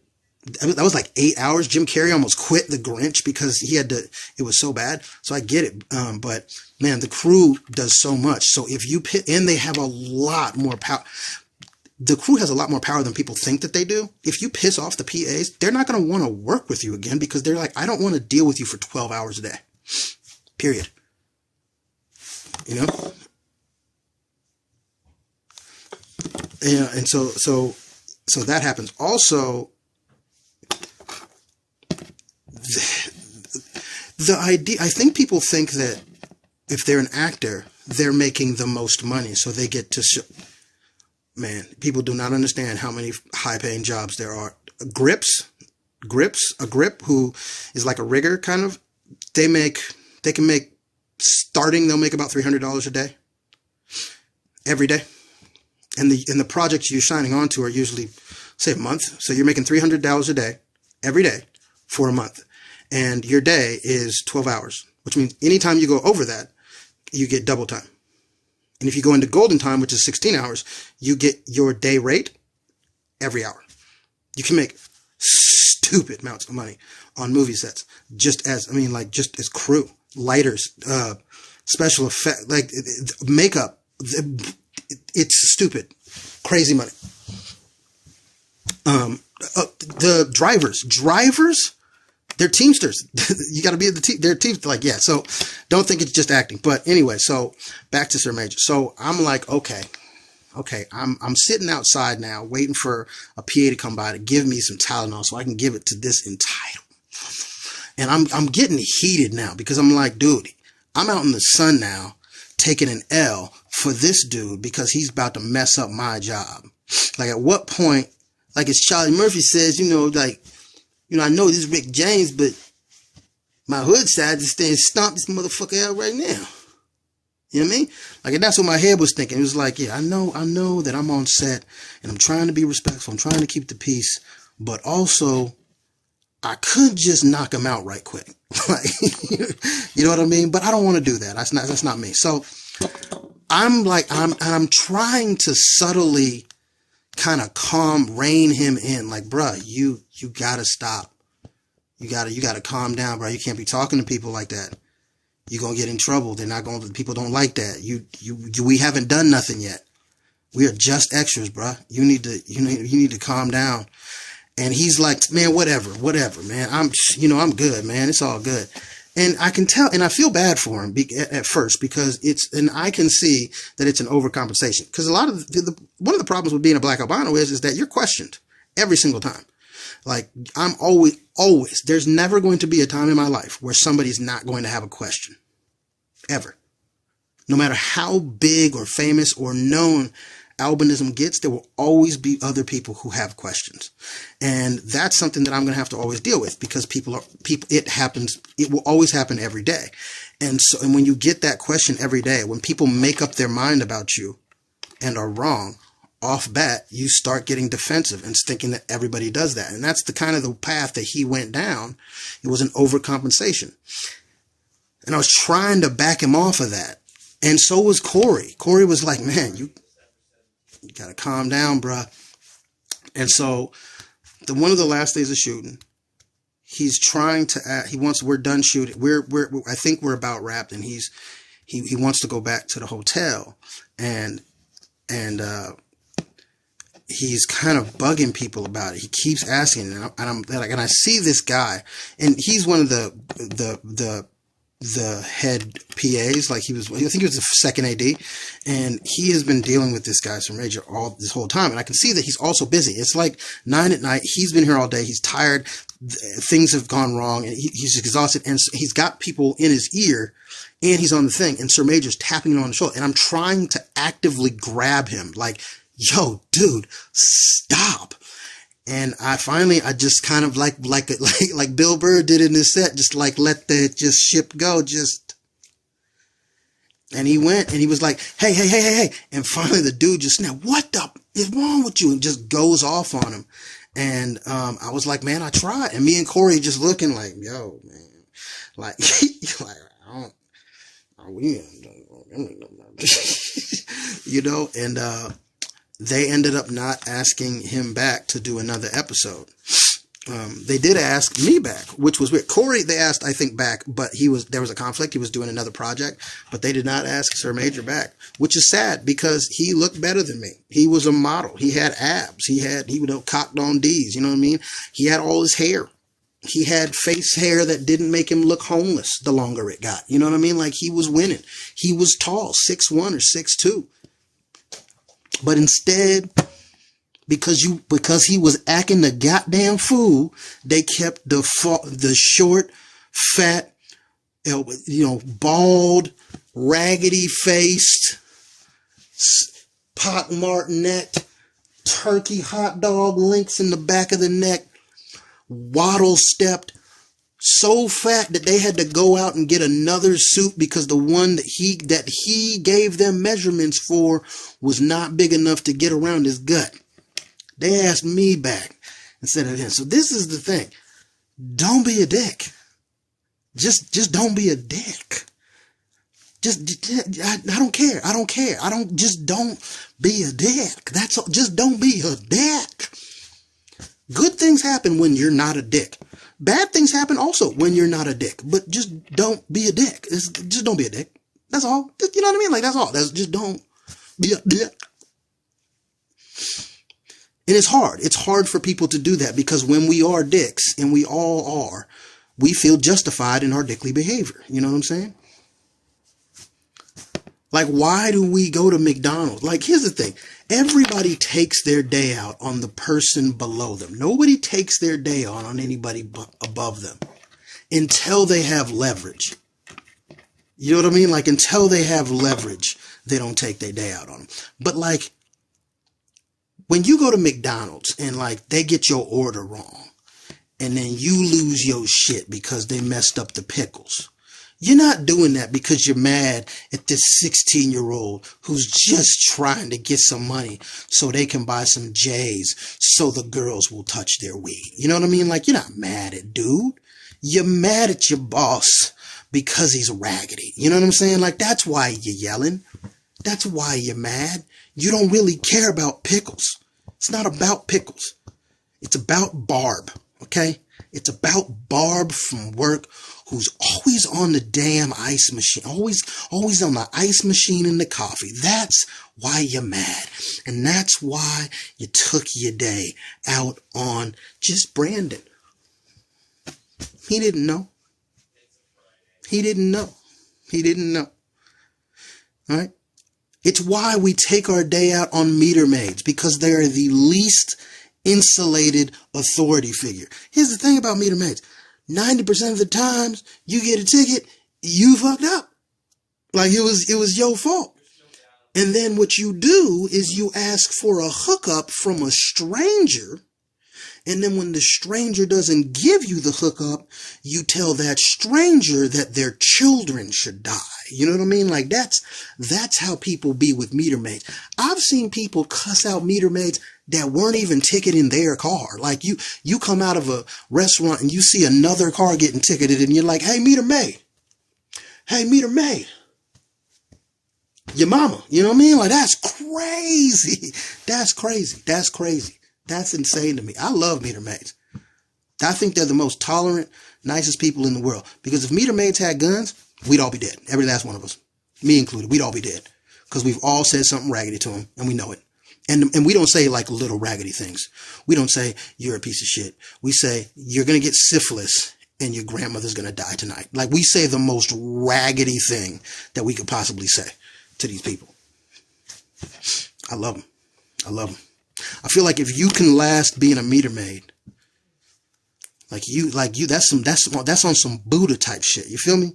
was like 8 hours. Jim Carrey almost quit The Grinch because he had to. It was so bad. So I get it, but man, the crew does so much. So if you and they have a lot more power. The crew has a lot more power than people think that they do. If you piss off the PAs, they're not going to want to work with you again because they're like, I don't want to deal with you for 12 hours a day. Period. Yeah, and so that happens. Also, the idea, I think people think that if they're an actor, they're making the most money, so they get to man, people do not understand how many high-paying jobs there are. A grip who is like a rigger kind of, they'll make about $300 a day, every day. And the projects you're signing on to are usually, say, a month. So you're making $300 a day, every day, for a month. And your day is 12 hours, which means anytime you go over that, you get double time. And if you go into golden time, which is 16 hours, you get your day rate every hour. You can make stupid amounts of money on movie sets, just as crew, lighters, special effect, like makeup. It's stupid, crazy money. The drivers, they're Teamsters. You got to be the team. They're teams. Like, yeah. So don't think it's just acting. But anyway, so back to Sir Major. So I'm like, okay. I'm sitting outside now, waiting for a PA to come by to give me some Tylenol so I can give it to this entitled. And I'm getting heated now because I'm like, dude, I'm out in the sun now, taking an L for this dude because he's about to mess up my job. Like, at what point, like as Charlie Murphy says, like, I know this is Rick James, but my hood side just staying stomp this motherfucker out right now. You know what I mean? Like, and that's what my head was thinking. It was like, yeah, I know that I'm on set and I'm trying to be respectful. I'm trying to keep the peace, but also I could just knock him out right quick. Like, you know what I mean? But I don't want to do that. That's not me. So I'm trying to subtly kind of rein him in. Like, bruh, you gotta stop. You gotta calm down, bro. You can't be talking to people like that. You're going to get in trouble. People don't like that. We haven't done nothing yet. We are just extras, bruh. You need to calm down. And he's like, man, whatever, man. I'm good, man. It's all good. And I can tell, and I feel bad for him at first because and I can see that it's an overcompensation. Because one of the problems with being a black albino is that you're questioned every single time. Like, I'm always, there's never going to be a time in my life where somebody's not going to have a question. Ever. No matter how big or famous or known albinism gets, there will always be other people who have questions. And that's something that I'm going to have to always deal with because it will always happen every day. And when you get that question every day, when people make up their mind about you and are wrong, off bat, you start getting defensive and thinking that everybody does that. And that's the kind of the path that he went down. It was an overcompensation. And I was trying to back him off of that. And so was Corey. Corey was like, man, you got to calm down, bruh. And so one of the last days of shooting, he's trying to we're done shooting. I think we're about wrapped, and he wants to go back to the hotel and he's kind of bugging people about it. He keeps asking, and I see this guy, and he's one of the head PAs. Like, I think he was the second AD, and he has been dealing with this guy, Sir Major, this whole time. And I can see that he's also busy. It's like 9 at night. He's been here all day. He's tired. Things have gone wrong, and he's exhausted. And so he's got people in his ear, and he's on the thing, and Sir Major's tapping him on the shoulder. And I'm trying to actively grab him, like, yo, dude, stop. And I just kind of like Bill Burr did in his set, just like let the ship go, and he went and he was like, hey. And finally the dude just snapped, what the is wrong with you? And just goes off on him. And I was like, man, I tried. And me and Corey just looking like, yo, man, like, and they ended up not asking him back to do another episode. They did ask me back, which was weird. Corey, they asked, I think, back, but there was a conflict. He was doing another project, but they did not ask Sir Major back, which is sad because he looked better than me. He was a model. He had abs. He cocked on D's. You know what I mean? He had all his hair. He had face hair that didn't make him look homeless the longer it got. You know what I mean? Like, he was winning. He was tall, 6'1" or 6'2". But instead, because he was acting the goddamn fool, they kept the short, fat, bald, raggedy faced, pockmarked neck, turkey hot dog links in the back of the neck, waddle stepped, so fat that they had to go out and get another suit because the one that he gave them measurements for was not big enough to get around his gut. They asked me back instead of him. So this is the thing. Don't be a dick. Just don't be a dick. I don't care. Don't be a dick. That's all. Just don't be a dick. Good things happen when you're not a dick. Bad things happen also when you're not a dick. But just don't be a dick. Just don't be a dick. That's all. You know what I mean? Like, that's all. Just don't be a dick. And it's hard. It's hard for people to do that because when we are dicks, and we all are, we feel justified in our dickly behavior. You know what I'm saying? Like, why do we go to McDonald's? Like, here's the thing. Everybody takes their day out on the person below them. Nobody takes their day out on anybody above them until they have leverage. You know what I mean? Like, until they have leverage, they don't take their day out on them. But like, when you go to McDonald's and like they get your order wrong and then you lose your shit because they messed up the pickles, you're not doing that because you're mad at this 16-year-old who's just trying to get some money so they can buy some J's so the girls will touch their weed. You know what I mean? Like, you're not mad at dude. You're mad at your boss because he's raggedy. You know what I'm saying? Like, that's why you're yelling. That's why you're mad. You don't really care about pickles. It's not about pickles. It's about Barb, okay? It's about Barb from work who's always on the damn ice machine, always on the ice machine and the coffee. That's why you're mad. And that's why you took your day out on just Brandon. He didn't know. He didn't know. He didn't know. All right? It's why we take our day out on meter maids, because they are the least insulated authority figure. Here's the thing about meter maids. 90% of the times you get a ticket, you fucked up. Like it was your fault. And then what you do is you ask for a hookup from a stranger. And then when the stranger doesn't give you the hookup, you tell that stranger that their children should die. You know what I mean? Like that's how people be with meter maids. I've seen people cuss out meter maids that weren't even ticketing their car. Like you come out of a restaurant and you see another car getting ticketed and you're like, hey, meter maid. Hey, meter maid. Your mama. You know what I mean? Like, that's crazy. That's crazy. That's crazy. That's insane to me. I love meter maids. I think they're the most tolerant, nicest people in the world. Because if meter maids had guns, we'd all be dead. Every last one of us. Me included. We'd all be dead. Because we've all said something raggedy to them, and we know it. And we don't say like little raggedy things. We don't say, you're a piece of shit. We say, you're going to get syphilis and your grandmother's going to die tonight. Like, we say the most raggedy thing that we could possibly say to these people. I love them. I love them. I feel like if you can last being a meter maid, that's on some Buddha type shit. You feel me?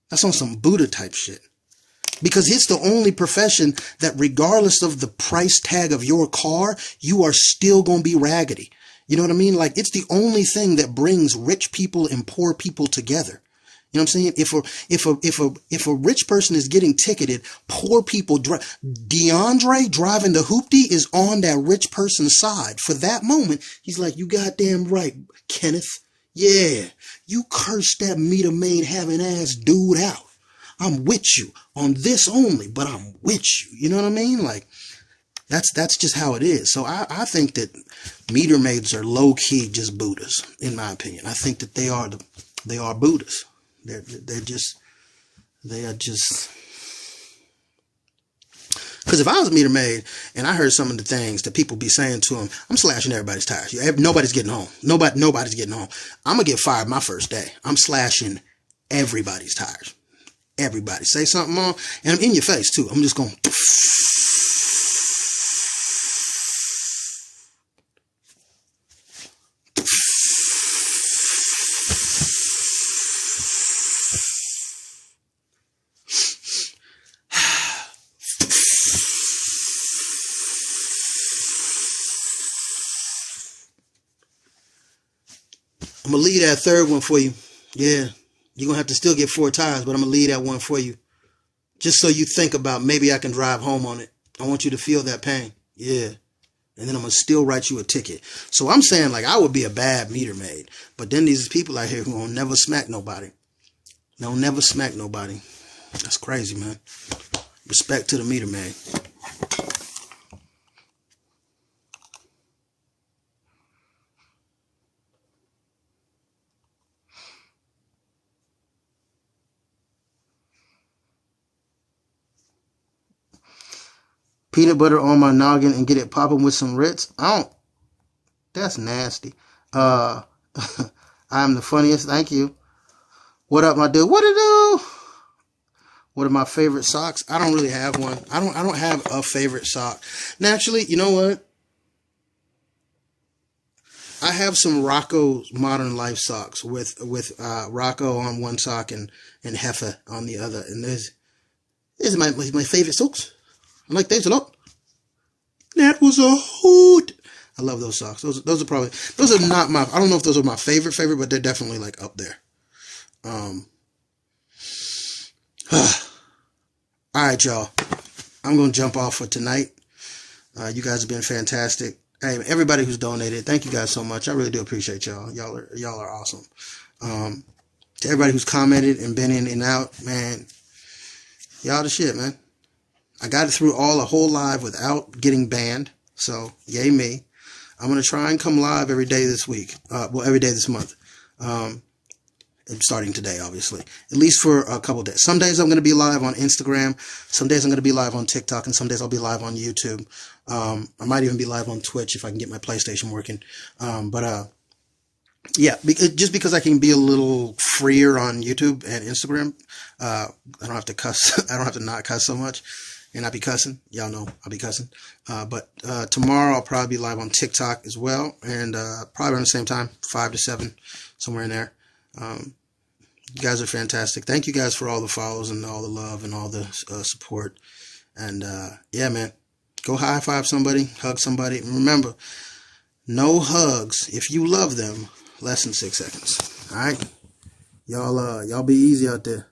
That's on some Buddha type shit. Because it's the only profession that regardless of the price tag of your car, you are still going to be raggedy. You know what I mean? Like, it's the only thing that brings rich people and poor people together. You know what I'm saying? If a rich person is getting ticketed, poor people DeAndre driving the hoopty is on that rich person's side. For that moment, he's like, you goddamn right, Kenneth. Yeah, you cursed that meter maid having ass dude out. I'm with you on this only, but I'm with you. You know what I mean? Like, that's just how it is. So I think that meter maids are low key just Buddhas, in my opinion. I think that they are Buddhas. They are just, because if I was a meter maid and I heard some of the things that people be saying to them, I'm slashing everybody's tires. Nobody's getting home. Nobody's getting home. I'm going to get fired my first day. I'm slashing everybody's tires. Everybody. Say something wrong, and I'm in your face too. I'm just going. I'm going to leave that third one for you. Yeah. You're going to have to still get 4 tires, but I'm going to leave that one for you. Just so you think about, maybe I can drive home on it. I want you to feel that pain. Yeah. And then I'm going to still write you a ticket. So I'm saying, like, I would be a bad meter maid. But then these people out here who will never smack nobody. They'll never smack nobody. That's crazy, man. Respect to the meter maid. Peanut butter on my noggin and get it popping with some Ritz. That's nasty. I'm the funniest. Thank you. What up, my dude? What it do? What are my favorite socks? I don't really have one. I don't have a favorite sock. Naturally, you know what? I have some Rocco Modern Life socks with Rocco on one sock and Heffa on the other. And These are my favorite socks. I like these a lot. That was a hoot. I love those socks. Those are not my, I don't know if those are my favorite, but they're definitely like up there. All right, y'all. I'm going to jump off for tonight. You guys have been fantastic. Hey, everybody who's donated, thank you guys so much. I really do appreciate y'all. Y'all are awesome. To everybody who's commented and been in and out, man, y'all the shit, man. I got it through a whole live without getting banned. So, yay me. I'm going to try and come live every day this week. Every day this month. Starting today, obviously. At least for a couple days. Some days I'm going to be live on Instagram. Some days I'm going to be live on TikTok. And some days I'll be live on YouTube. I might even be live on Twitch if I can get my PlayStation working. Yeah, just because I can be a little freer on YouTube and Instagram. I don't have to cuss. I don't have to not cuss so much. And I'll be cussing. Y'all know I'll be cussing. But tomorrow I'll probably be live on TikTok as well. And probably around the same time, 5 to 7, somewhere in there. You guys are fantastic. Thank you guys for all the follows and all the love and all the support. And yeah, man, go high five somebody, hug somebody. And remember, no hugs if you love them less than 6 seconds. All right, y'all be easy out there.